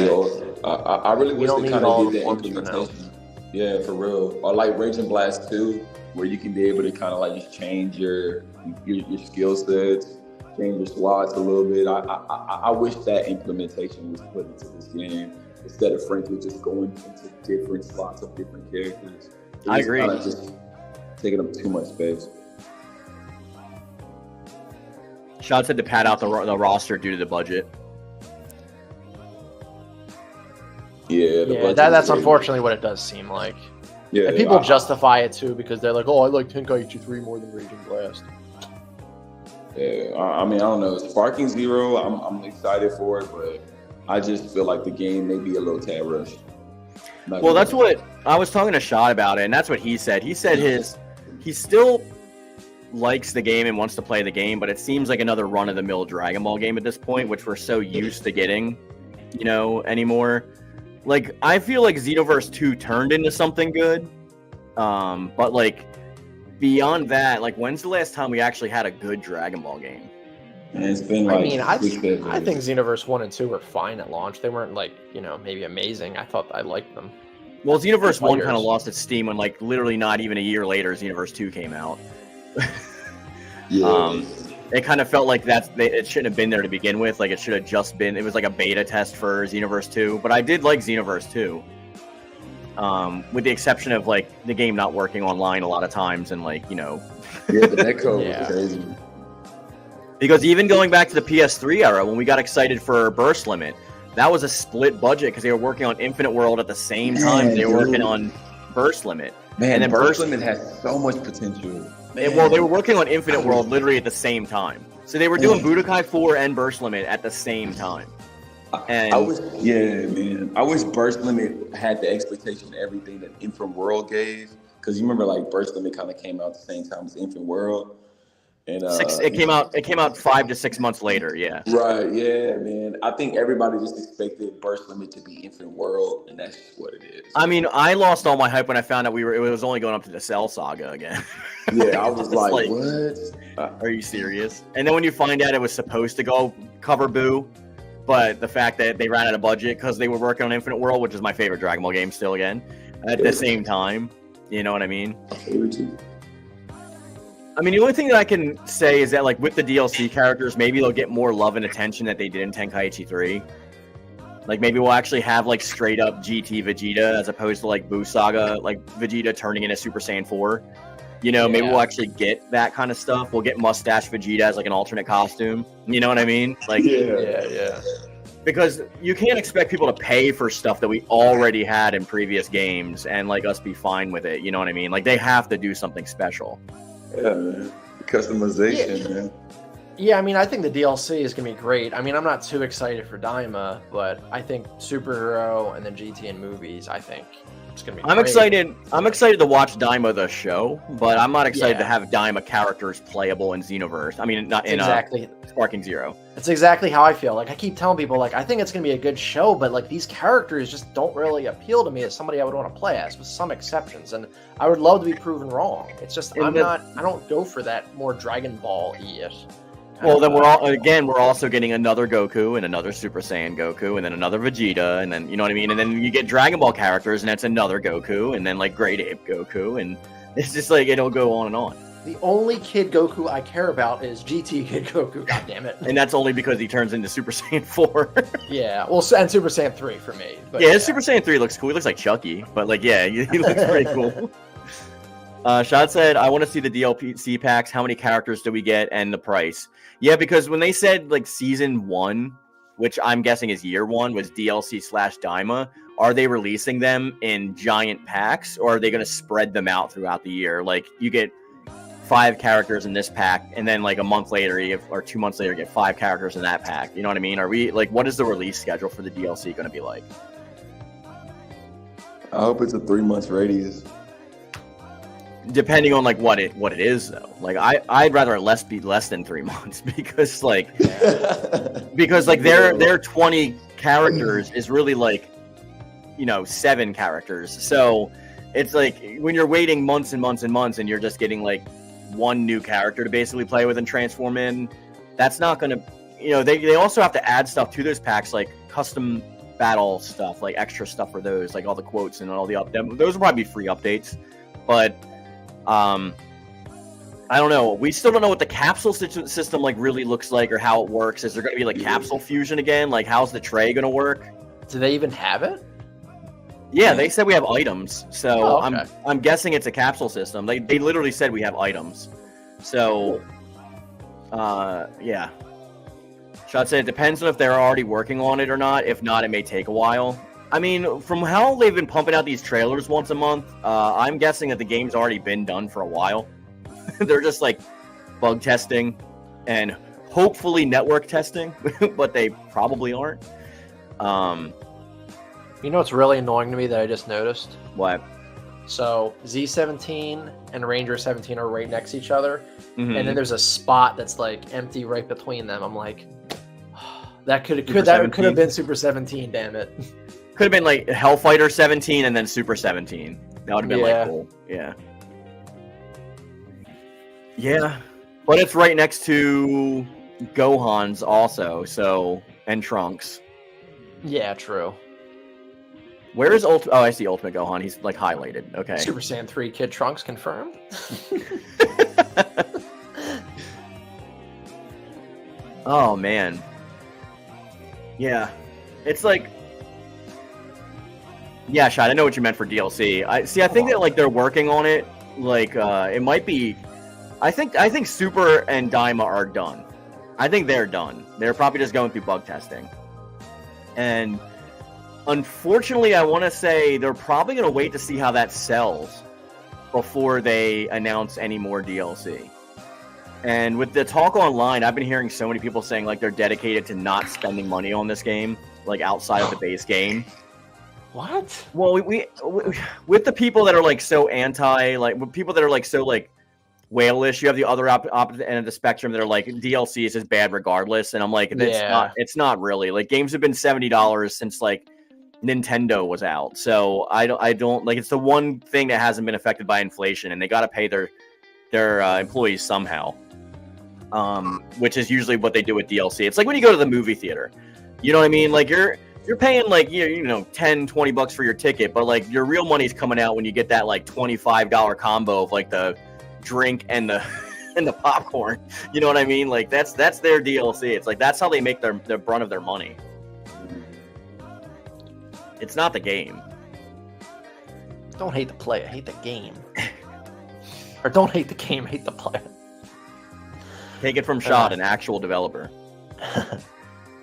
I really wish don't they need kind all of the did that forms for now. implementation. Yeah, for real. Or like Raging Blast 2, where you can be able to kind of like just change your skill sets, change your slots a little bit. I wish that implementation was put into this game instead of frankly just going into different slots of different characters. I agree. Kind of just taking up too much space. Shot said to pad out the roster due to the budget. Yeah, that's unfortunately what it does seem like. Yeah, And people justify it too because they're like, "Oh, I like Tenkaichi 3 more than Raging Blast." Yeah, I mean, I don't know. Sparking Zero, I'm excited for it, but I just feel like the game may be a little tad rushed. Well, that's what I was talking to Shot about it, and that's what he said. He said he still likes the game and wants to play the game, but it seems like another run-of-the-mill Dragon Ball game at this point, which we're so used to getting, you know, anymore. Like, I feel like Xenoverse 2 turned into something good, but like beyond that, like, when's the last time we actually had a good Dragon Ball game? And it's been like I think Xenoverse 1 and 2 were fine at launch. They weren't like, you know, maybe amazing. I thought I liked them. Well, Xenoverse 1 kind of lost its steam when, like, literally not even a year later, Xenoverse 2 came out. Yeah. It kind of felt like it shouldn't have been there to begin with. Like, it should have just been, it was like a beta test for Xenoverse 2. But I did like Xenoverse 2. With the exception of, like, the game not working online a lot of times and, like, you know. Yeah, the netcode was crazy. Because even going back to the PS3 era, when we got excited for Burst Limit, that was a split budget because they were working on Infinite World at the same time they were working on Burst Limit. Man, and then Burst Limit has so much potential. Well, they were working on Infinite World literally at the same time. So they were doing Budokai 4 and Burst Limit at the same time. And I wish Burst Limit had the expectation of everything that Infinite World gave. Because you remember, like, Burst Limit kind of came out at the same time as Infinite World. And it came out 5 to 6 months later, yeah. Right, yeah, man. I think everybody just expected Burst Limit to be Infinite World, and that's just what it is. I mean, I lost all my hype when I found out it was only going up to the Cell Saga again. Yeah, I was like, what? Are you serious? And then when you find out it was supposed to go cover Buu, but the fact that they ran out of budget because they were working on Infinite World, which is my favorite Dragon Ball game still again, at the same time, you know what I mean? I mean, the only thing that I can say is that, like, with the DLC characters, maybe they'll get more love and attention that they did in Tenkaichi 3. Like, maybe we'll actually have, like, straight-up GT Vegeta as opposed to, like, Buu Saga, like, Vegeta turning into Super Saiyan 4. You know, maybe we'll actually get that kind of stuff. We'll get Mustache Vegeta as, like, an alternate costume. You know what I mean? Like, Yeah. because you can't expect people to pay for stuff that we already had in previous games and, like, us be fine with it. You know what I mean? Like, they have to do something special. Yeah, man. Customization, man. Yeah, I mean, I think the DLC is going to be great. I mean, I'm not too excited for Daima, but I think Superhero and then GT and movies, I think it's going to be I'm great. excited. I'm excited to watch Daima the show, but I'm not excited to have Daima characters playable in Xenoverse. I mean, not in Sparking Zero. It's exactly how I feel. Like, I keep telling people, like, I think it's going to be a good show, but, like, these characters just don't really appeal to me as somebody I would want to play as, with some exceptions. And I would love to be proven wrong. It's just, I don't go for that more Dragon Ball-ish. Well, then we're also getting another Goku and another Super Saiyan Goku and then another Vegeta and then, you know what I mean? And then you get Dragon Ball characters and that's another Goku and then, like, Great Ape Goku, and it's just like, it'll go on and on. The only Kid Goku I care about is GT Kid Goku, goddammit. And that's only because he turns into Super Saiyan 4. Yeah, well, and Super Saiyan 3 for me. But yeah, Super Saiyan 3 looks cool. He looks like Chucky, but, like, yeah, he looks pretty cool. Shad said, I want to see the DLC packs. How many characters do we get and the price? Yeah, because when they said, like, Season 1, which I'm guessing is Year 1, was DLC/Daima, are they releasing them in giant packs, or are they going to spread them out throughout the year? Like, you get 5 characters in this pack, and then, like, a month later, or 2 months later, you get 5 characters in that pack. You know what I mean? Are we, like, what is the release schedule for the DLC going to be like? I hope it's a 3 months radius. Depending on, like, what it is, though. Like, I'd rather be less than 3 months because, like, their 20 characters is really, like, 7 characters. So it's like when you're waiting months and months and months and you're just getting like one new character to basically play with and transform in, that's not going to, they also have to add stuff to those packs, like custom battle stuff, like extra stuff for those, like all the quotes and all the those will probably be free updates. But I don't know. We still don't know what the capsule system like really looks like or how it works. Is there going to be like capsule fusion again? Like, how's the tray going to work? Do they even have it? Yeah, they said we have items. So okay. I'm guessing it's a capsule system. They literally said we have items. So, yeah. Shot said it depends on if they're already working on it or not. If not, it may take a while. I mean, from how they've been pumping out these trailers once a month, I'm guessing that the game's already been done for a while. They're just like bug testing and hopefully network testing, but they probably aren't. You know what's really annoying to me that I just noticed? What? So Z17 and Ranger 17 are right next to each other, Mm-hmm. and then there's a spot that's like empty right between them. I'm like, that could have been Super 17. Damn it! Could have been like Hellfighter 17 and then Super 17. That would have been like cool. Yeah. Yeah, but it's right next to Gohan's also, so, and Trunks. Yeah, true. Where is Oh, I see Ultimate Gohan. He's like highlighted. Okay. Super Saiyan 3 Kid Trunks confirmed. Oh man. Yeah, it's like. Yeah, Shad, I know what you meant for DLC. I think that like they're working on it. Like, it might be. I think Super and Daima are done. I think they're done. They're probably just going through bug testing. And unfortunately, I want to say they're probably going to wait to see how that sells before they announce any more DLC. And with the talk online, I've been hearing so many people saying like they're dedicated to not spending money on this game, like outside of the base game. What? Well, we with the people that are like so anti, like with people that are like so like whale-ish, you have the other opposite end of the spectrum that are like DLC is just bad regardless, and I'm like, it's not really. Like games have been $70 since like Nintendo was out, so I don't like, it's the one thing that hasn't been affected by inflation, and they got to pay their employees somehow, which is usually what they do with DLC. It's like when you go to the movie theater, you know what I mean? Like you're paying like $10-20 for your ticket, but like your real money's coming out when you get that like $25 combo of like the drink and the popcorn. You know what I mean? Like that's their DLC. It's like that's how they make their brunt of their money. It's not the game. Don't hate the player, hate the game. Or don't hate the game, hate the player. Take it from Shad, an actual developer.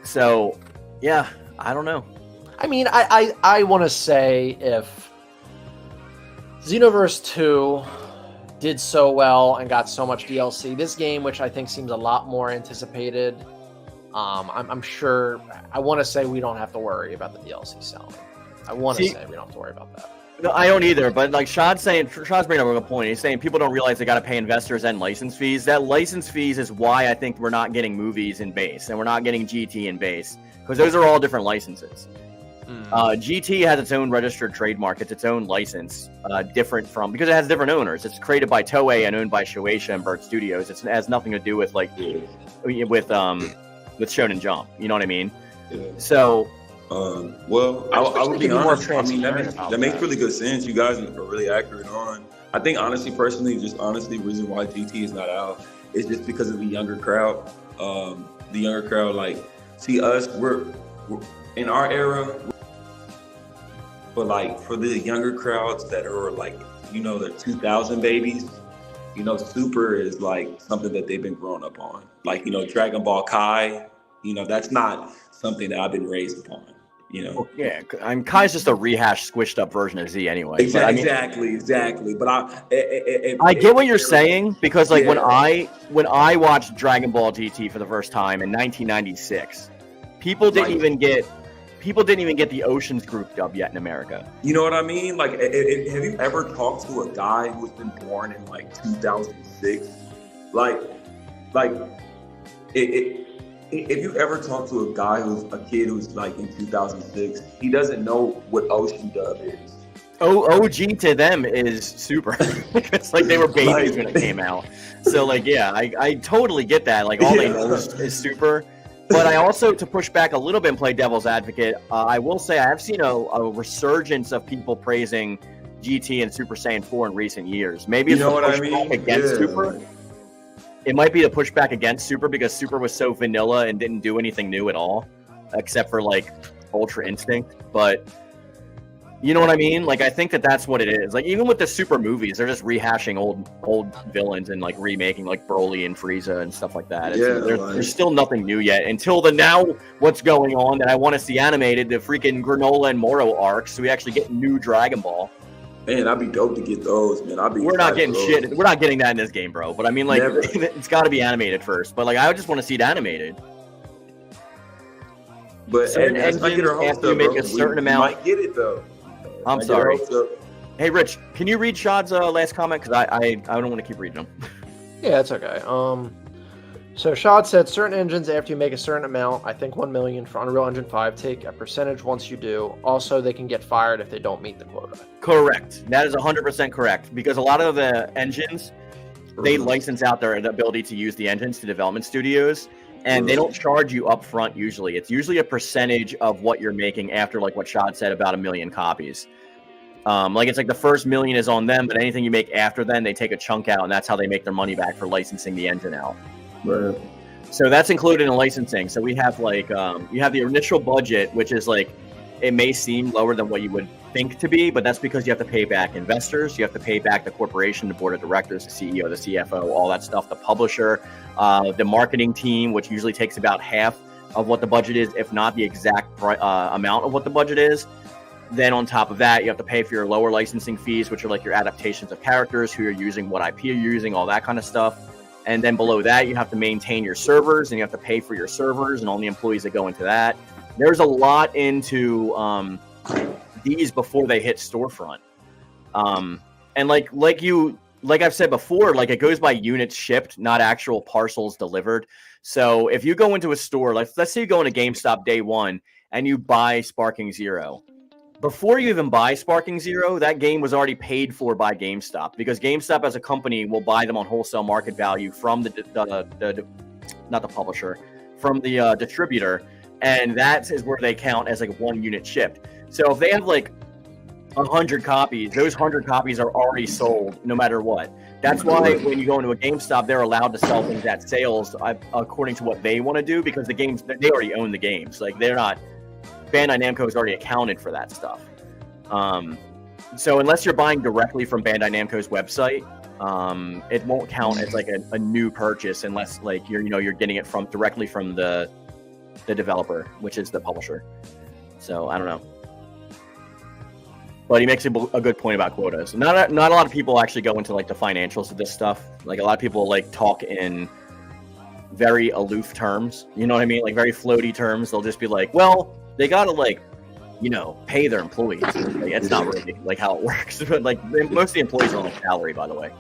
So, yeah, I don't know. I mean, I want to say if Xenoverse 2 did so well and got so much DLC, this game, which I think seems a lot more anticipated, I'm sure, I want to say we don't have to worry about the DLC selling. I want to say we don't have to worry about that. No, I don't either, but like Shad's bringing up a good point. He's saying people don't realize they got to pay investors and license fees. That license fees is why I think we're not getting movies in base and we're not getting GT in base, because those are all different licenses. GT has its own registered trademark. It's its own license, different from, because it has different owners. It's created by Toei and owned by Shueisha and Bird Studios. It has nothing to do with like with Shonen Jump. You know what I mean? Yeah. So. Well, I would be honest. I mean, that makes really good sense. You guys are really accurate on. I think honestly, the reason why GT is not out is just because of the younger crowd. The younger crowd, like, see us, we're in our era, but like for the younger crowds that are like, the 2000 babies, Super is like something that they've been growing up on. Like, Dragon Ball Kai, that's not something that I've been raised upon. Yeah, Kai's just a rehashed, squished up version of Z anyway. Exactly. But I get what you're saying, because like when I watched Dragon Ball GT for the first time in 1996, people didn't even get the Oceans Group dub yet in America. You know what I mean? Like, have you ever talked to a guy who's been born in like 2006? if you ever talk to a guy a kid who's like in 2006, he doesn't know what Ocean Dub is. OG to them is Super. It's like they were babies when it came out. So like, yeah, I totally get that. Like all they know is Super. But I also, to push back a little bit and play devil's advocate, I will say I have seen a resurgence of people praising GT and Super Saiyan 4 in recent years. Maybe it's a pushback against Super. It might be a pushback against Super because Super was so vanilla and didn't do anything new at all, except for like Ultra Instinct. But you know what I mean? Like, I think that's what it is. Like, even with the Super movies, they're just rehashing old villains and like remaking like Broly and Frieza and stuff like that. There's still nothing new yet until the now what's going on that I want to see animated, the freaking Granola and Moro arcs. So we actually get new Dragon Ball. Man, I'd be dope to get those, man. We're not getting shit. We're not getting that in this game, bro. But I mean, like, it's got to be animated first. But like, I just want to see it animated. But certain engines, after you make a certain amount, might get it though. I'm sorry. Hey, Rich, can you read Shad's last comment? Because I don't want to keep reading them. Yeah, that's okay. So Shad said certain engines, after you make a certain amount, I think 1 million for Unreal Engine 5, take a percentage once you do. Also, they can get fired if they don't meet the quota. Correct. That is 100% correct. Because a lot of the engines, they license out their ability to use the engines to development studios. And they don't charge you up front usually. It's usually a percentage of what you're making after, like what Shad said, about 1 million copies. Like it's like the first 1 million is on them, but anything you make after then, they take a chunk out, and that's how they make their money back for licensing the engine out. Right. So that's included in licensing. So we have like you have the initial budget, which is like it may seem lower than what you would think to be, but that's because you have to pay back investors, you have to pay back the corporation, the board of directors, the CEO, the CFO, all that stuff, the publisher, the marketing team, which usually takes about half of what the budget is, if not the exact amount of what the budget is. Then on top of that, you have to pay for your lower licensing fees, which are like your adaptations of characters, who you're using, what IP you're using, all that kind of stuff. And then below that, you have to maintain your servers, and you have to pay for your servers and all the employees that go into that. There's a lot into these before they hit storefront. And like I've said before, like it goes by units shipped, not actual parcels delivered. So if you go into a store, let's say you go into GameStop day one and you buy Sparking Zero. Before you even buy Sparking Zero, that game was already paid for by GameStop, because GameStop as a company will buy them on wholesale market value from not the publisher, from the distributor, and that is where they count as like 1 unit shipped. So if they have like 100 copies, those 100 copies are already sold no matter what. That's why when you go into a GameStop, they're allowed to sell things at sales according to what they want to do, because the games, they already own the games. Like they're not, Bandai Namco has already accounted for that stuff. So unless you're buying directly from Bandai Namco's website, it won't count as like a new purchase unless like you're getting it directly from the developer, which is the publisher. So I don't know. But he makes a good point about quotas. Not a lot of people actually go into like the financials of this stuff. Like a lot of people like talk in very aloof terms. You know what I mean? Like very floaty terms. They'll just be like, well, they gotta like, pay their employees. Like, it's not really like how it works. But like most of the employees are on a salary, by the way.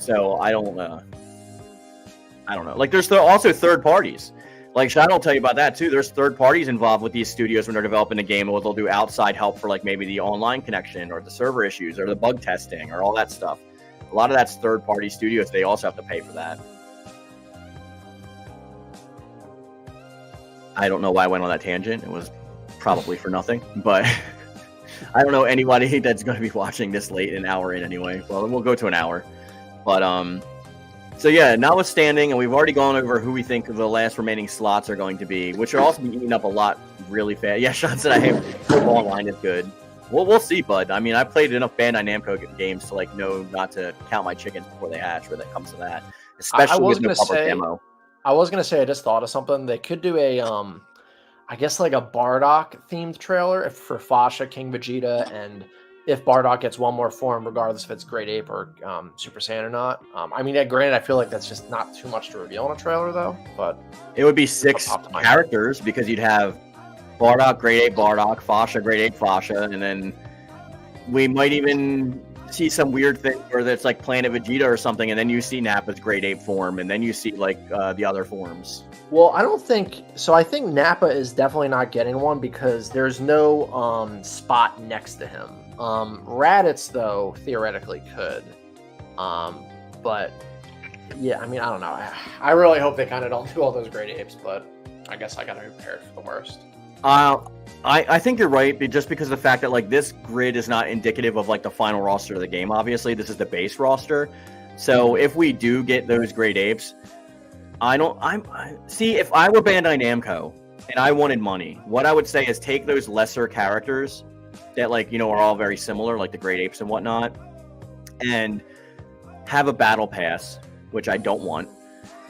So I don't know. Like there's also third parties. Like Shad will tell you about that too. There's third parties involved with these studios when they're developing a game, or they'll do outside help for like maybe the online connection or the server issues or the bug testing or all that stuff. A lot of that's third party studios. They also have to pay for that. I don't know why I went on that tangent. It was probably for nothing, but I don't know anybody that's going to be watching this late, an hour in anyway. Well, we'll go to an hour, but so yeah, notwithstanding, and we've already gone over who we think the last remaining slots are going to be, which are also be eating up a lot really fast. Yeah, Sean said I have football online is good. Well, we'll see, bud. I mean, I played enough Bandai Namco games to like know not to count my chickens before they hatch when it comes to that, especially with no public ammo. I was gonna say, I just thought of something. They could do a I guess like a Bardock themed trailer for Fasha, King Vegeta, and if Bardock gets one more form, regardless if it's Great Ape or Super Saiyan or not. I mean, granted, I feel like that's just not too much to reveal in a trailer, though. But it would be 6 characters, because you'd have Bardock, Great Ape Bardock, Fasha, Great Ape Fasha, and then we might even see some weird thing where it's like Planet Vegeta or something, and then you see Nappa's Great Ape form, and then you see like the other forms. Well, I don't think so. I think Nappa is definitely not getting one because there's no spot next to him. Raditz, though, theoretically could. But yeah, I mean, I don't know. I really hope they kind of don't do all those great apes, but I guess I got to be prepared for the worst. I think you're right, just because of the fact that like this grid is not indicative of like the final roster of the game. Obviously, this is the base roster. So if we do get those great apes, see, if I were Bandai Namco and I wanted money, what I would say is take those lesser characters that like, you know, are all very similar, like the great apes and whatnot, and have a battle pass, which I don't want.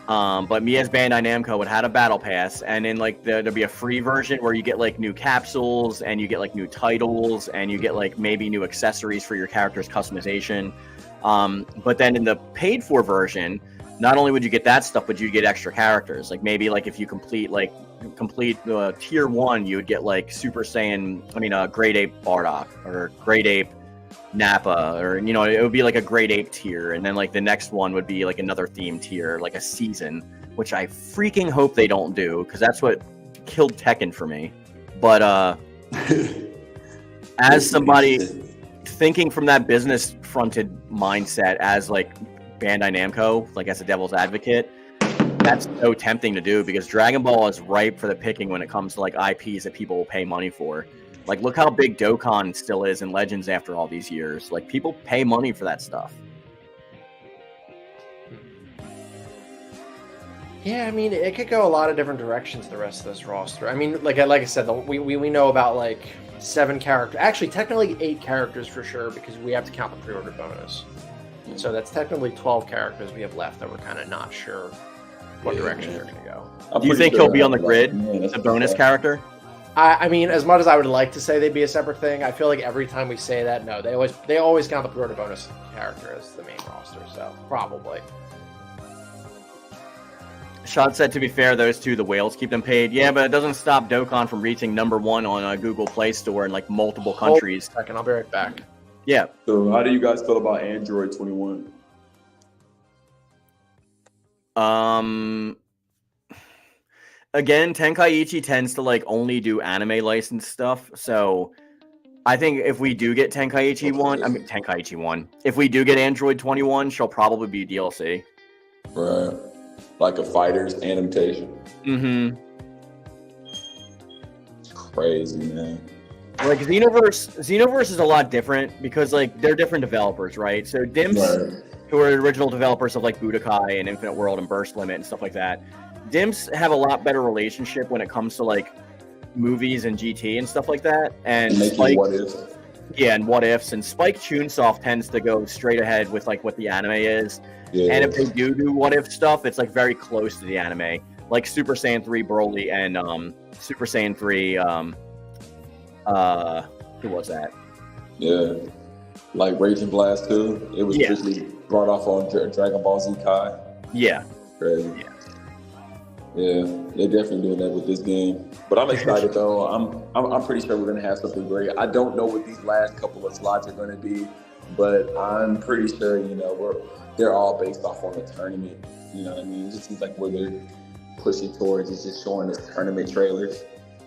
But me as Bandai Namco would have a battle pass, and then like there'd be a free version where you get like new capsules and you get like new titles and you get like maybe new accessories for your character's customization. But then in the paid for version, not only would you get that stuff, but you get extra characters. Like maybe like if you complete tier 1, you would get like Great Ape Bardock or Great Ape Nappa, or you know, it would be like a Great Ape tier, and then like the next one would be like another theme tier, like a season, which I freaking hope they don't do, because that's what killed Tekken for me. But as somebody thinking from that business fronted mindset, as like Bandai Namco, like as a devil's advocate, that's so tempting to do, because Dragon Ball is ripe for the picking when it comes to like IPs that people will pay money for. Like, look how big Dokkan still is in Legends after all these years. Like, people pay money for that stuff. Yeah, I mean, it could go a lot of different directions, the rest of this roster. I mean, like I said, we know about like 7 characters. Actually, technically 8 characters for sure, because we have to count the pre-order bonus. So that's technically 12 characters we have left that we're kind of not sure what direction they're going to go. Do you think he'll be on the grid as a bonus character? I mean, as much as I would like to say they'd be a separate thing, I feel like every time we say that, no, they always count the pre-order bonus character as the main roster, so probably. Shot said, to be fair, those two, the whales, keep them paid. Yeah, but it doesn't stop Dokkan from reaching #1 on a Google Play Store in like multiple countries. Hold a second, I'll be right back. Yeah. So how do you guys feel about Android 21? Again, Tenkaichi tends to like only do anime licensed stuff, so I think if we do get Tenkaichi 1, if we do get Android 21, she'll probably be DLC. Right. Like a fighter's animation. Mm-hmm. It's crazy, man. Like Xenoverse is a lot different because like they're different developers, right? So Dimps, Right. who are the original developers of like Budokai and Infinite World and Burst Limit and stuff like that, Dimps have a lot better relationship when it comes to like movies and GT and stuff like that. And Spike, what ifs. yeah, and what ifs. And Spike Chunsoft tends to go straight ahead with like what the anime is. Yeah. And if they do what if stuff, it's like very close to the anime, like Super Saiyan 3 Broly and Super Saiyan 3. Who was that? Yeah. Like Raging Blast 2. It was basically brought off on Dragon Ball Z Kai. Yeah. Crazy. Yeah, they're definitely doing that with this game. But I'm excited though. I'm pretty sure we're gonna have something great. I don't know what these last couple of slots are gonna be, but I'm pretty sure, you know, they're all based off on the tournament. You know what I mean? It just seems like where they're pushing towards is just showing us tournament trailers.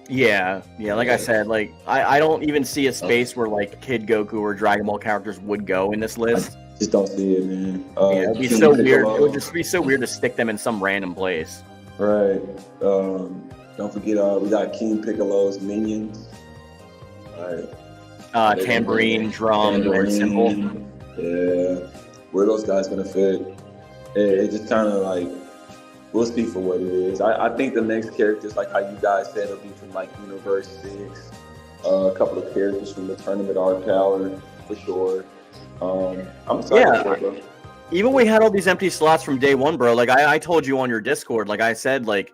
Yeah. Like I said, like I don't even see a space where like Kid Goku or Dragon Ball characters would go in this list. I just don't see it, man. It'd be so weird. It would just be so weird to stick them in some random place. Right. Don't forget, we got King Piccolo's minions. All right. Tambourine, drum, and cymbal. Yeah. Where are those guys gonna fit? It's just kind of like, we'll see for what it is. I think the next characters, like how you guys said, will be from like Universe 6. A couple of characters from the Tournament Art Tower, for sure. I'm excited for it, bro. Even we had all these empty slots from day one, bro. Like I told you on your Discord, like I said, like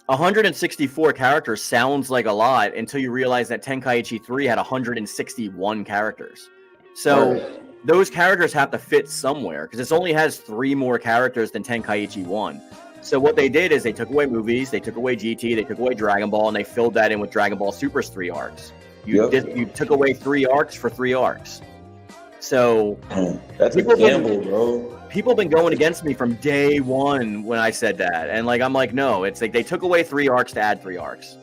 164 characters sounds like a lot until you realize that Tenkaichi 3 had 161 characters. So those characters have to fit somewhere because it only has 3 more characters than Tenkaichi 1. So what they did is they took away movies, they took away GT, they took away Dragon Ball, and they filled that in with Dragon Ball Super's 3 arcs. You took away 3 arcs for 3 arcs. So That's a gamble, bro. People have been going against me from day one when I said that, and like I'm like, no, it's like they took away 3 arcs to add 3 arcs.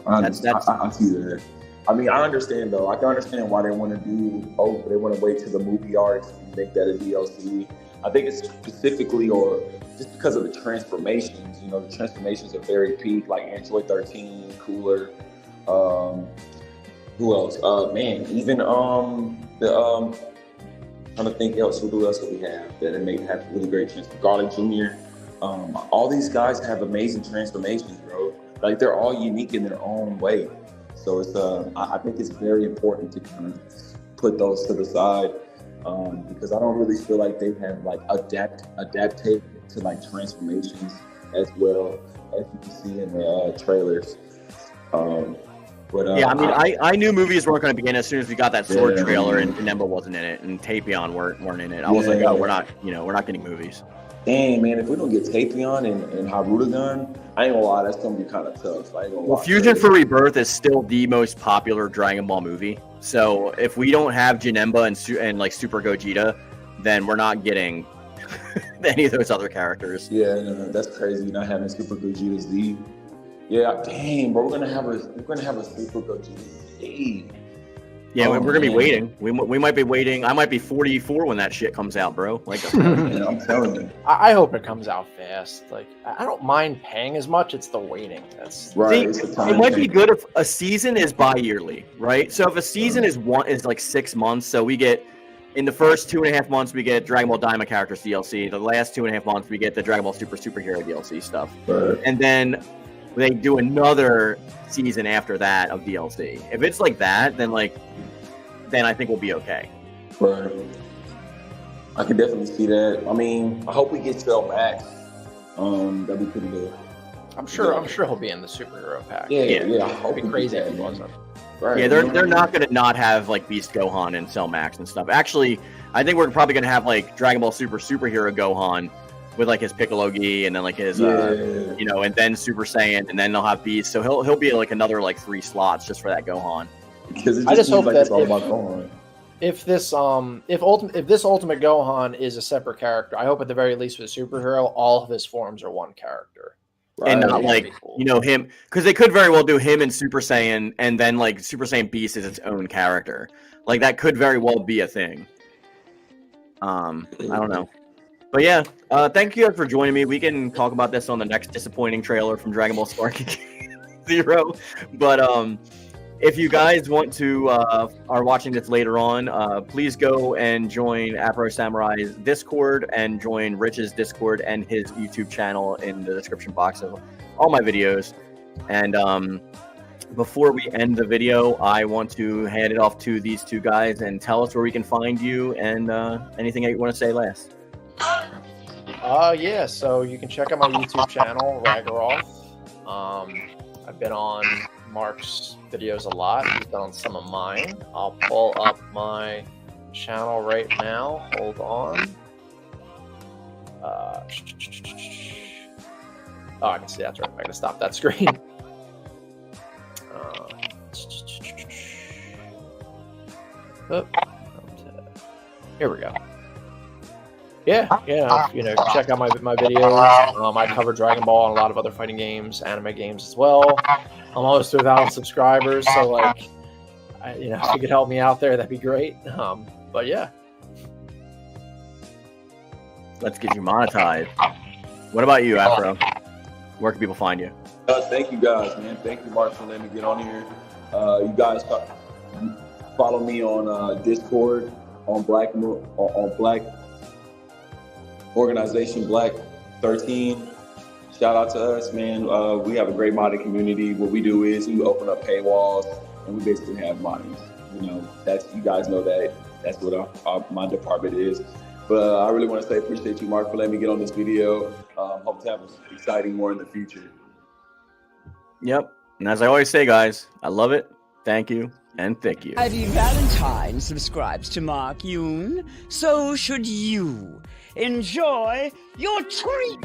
I see that. I mean, I understand though. I can understand why they want to do. Oh, they want to wait to the movie arcs and make that a DLC. I think it's specifically or just because of the transformations. You know, the transformations are very peak, like Android 13, Cooler. Who else? Man, even trying to think else. Who else do we have that may have really great transformations? Garlic Jr. All these guys have amazing transformations, bro. Like they're all unique in their own way. So it's I think it's very important to kind of put those to the side because I don't really feel like they have like adapted to like transformations as well as you can see in the trailers. Yeah, I mean, I knew movies weren't going to begin as soon as we got that sword trailer and Nemba wasn't in it and Tapion weren't in it. I was like, oh, we're not getting movies. Dang, man, if we don't get Tapion and Harudagun, I ain't gonna lie, that's gonna be kind of tough. I ain't gonna lie. Fusion for Rebirth is still the most popular Dragon Ball movie. So if we don't have Janemba and like Super Gogeta, then we're not getting any of those other characters. Yeah, no, that's crazy. Not having Super Gogeta Z. Yeah, dang, bro, we're gonna have a Super Gogeta Z. Yeah, we're gonna be waiting. We might be waiting. I might be 44 when that shit comes out, bro. Like, I'm telling you. I hope it comes out fast. Like, I don't mind paying as much. It's the waiting. That's right. See, it might be good if a season is bi-yearly, right? So if a season is like 6 months, so we get in the first 2.5 months we get Dragon Ball Daima characters DLC. The last 2.5 months we get the Dragon Ball Superhero DLC stuff, and then they do another season after that of DLC. If it's like that, then I think we'll be okay. Right. I can definitely see that. I mean, I hope we get Cell Max. That'd be pretty good. I'm sure he'll be in the superhero pack. Yeah. I hope It'd be crazy if he wasn't. Right. Yeah, they're not gonna not have like Beast Gohan and Cell Max and stuff. Actually, I think we're probably gonna have like Dragon Ball Superhero Gohan with like his Piccolo Gi and then like his and then Super Saiyan and then they'll have Beast. So he'll be like another like 3 slots just for that Gohan. Because I just hope like that it's all about Gohan. If this Ultimate Gohan is a separate character, I hope at the very least with Superhero, all of his forms are one character. Right. And not like him, because they could very well do him in Super Saiyan and then like Super Saiyan Beast is its own character. Like that could very well be a thing. I don't know. But yeah, thank you guys for joining me. We can talk about this on the next disappointing trailer from Dragon Ball Spark Zero. But if you guys want to are watching this later on, please go and join Afro Samurai's Discord and join Rich's Discord and his YouTube channel in the description box of all my videos. And before we end the video, I want to hand it off to these two guys and tell us where we can find you and anything that you want to say last. Yeah, so you can check out my YouTube channel, Ragaroth. I've been on Mark's videos a lot. He's done on some of mine. I'll pull up my channel right now. Hold on. Oh, I can see that's right. I'm gonna stop that screen. Here we go. Yeah, check out my videos. I cover Dragon Ball and a lot of other fighting games, anime games as well. I'm almost 2,000 subscribers, so like, if you could help me out there, that'd be great. But yeah, let's get you monetized. What about you, Afro? Where can people find you? Thank you guys, man. Thank you, Mark, for letting me get on here. You guys follow me on Discord on Black Organization Black 13. Shout out to us, man. We have a great modding community. What we do is we open up paywalls and we basically have moddings. You guys know that's what my department is. But I really want to say appreciate you, Mark, for letting me get on this video. Hope to have exciting more in the future. Yep. And as I always say, guys, I love it. Thank you. And thank you. Ivy Valentine subscribes to Mark Yoon, so should you. Enjoy your treat!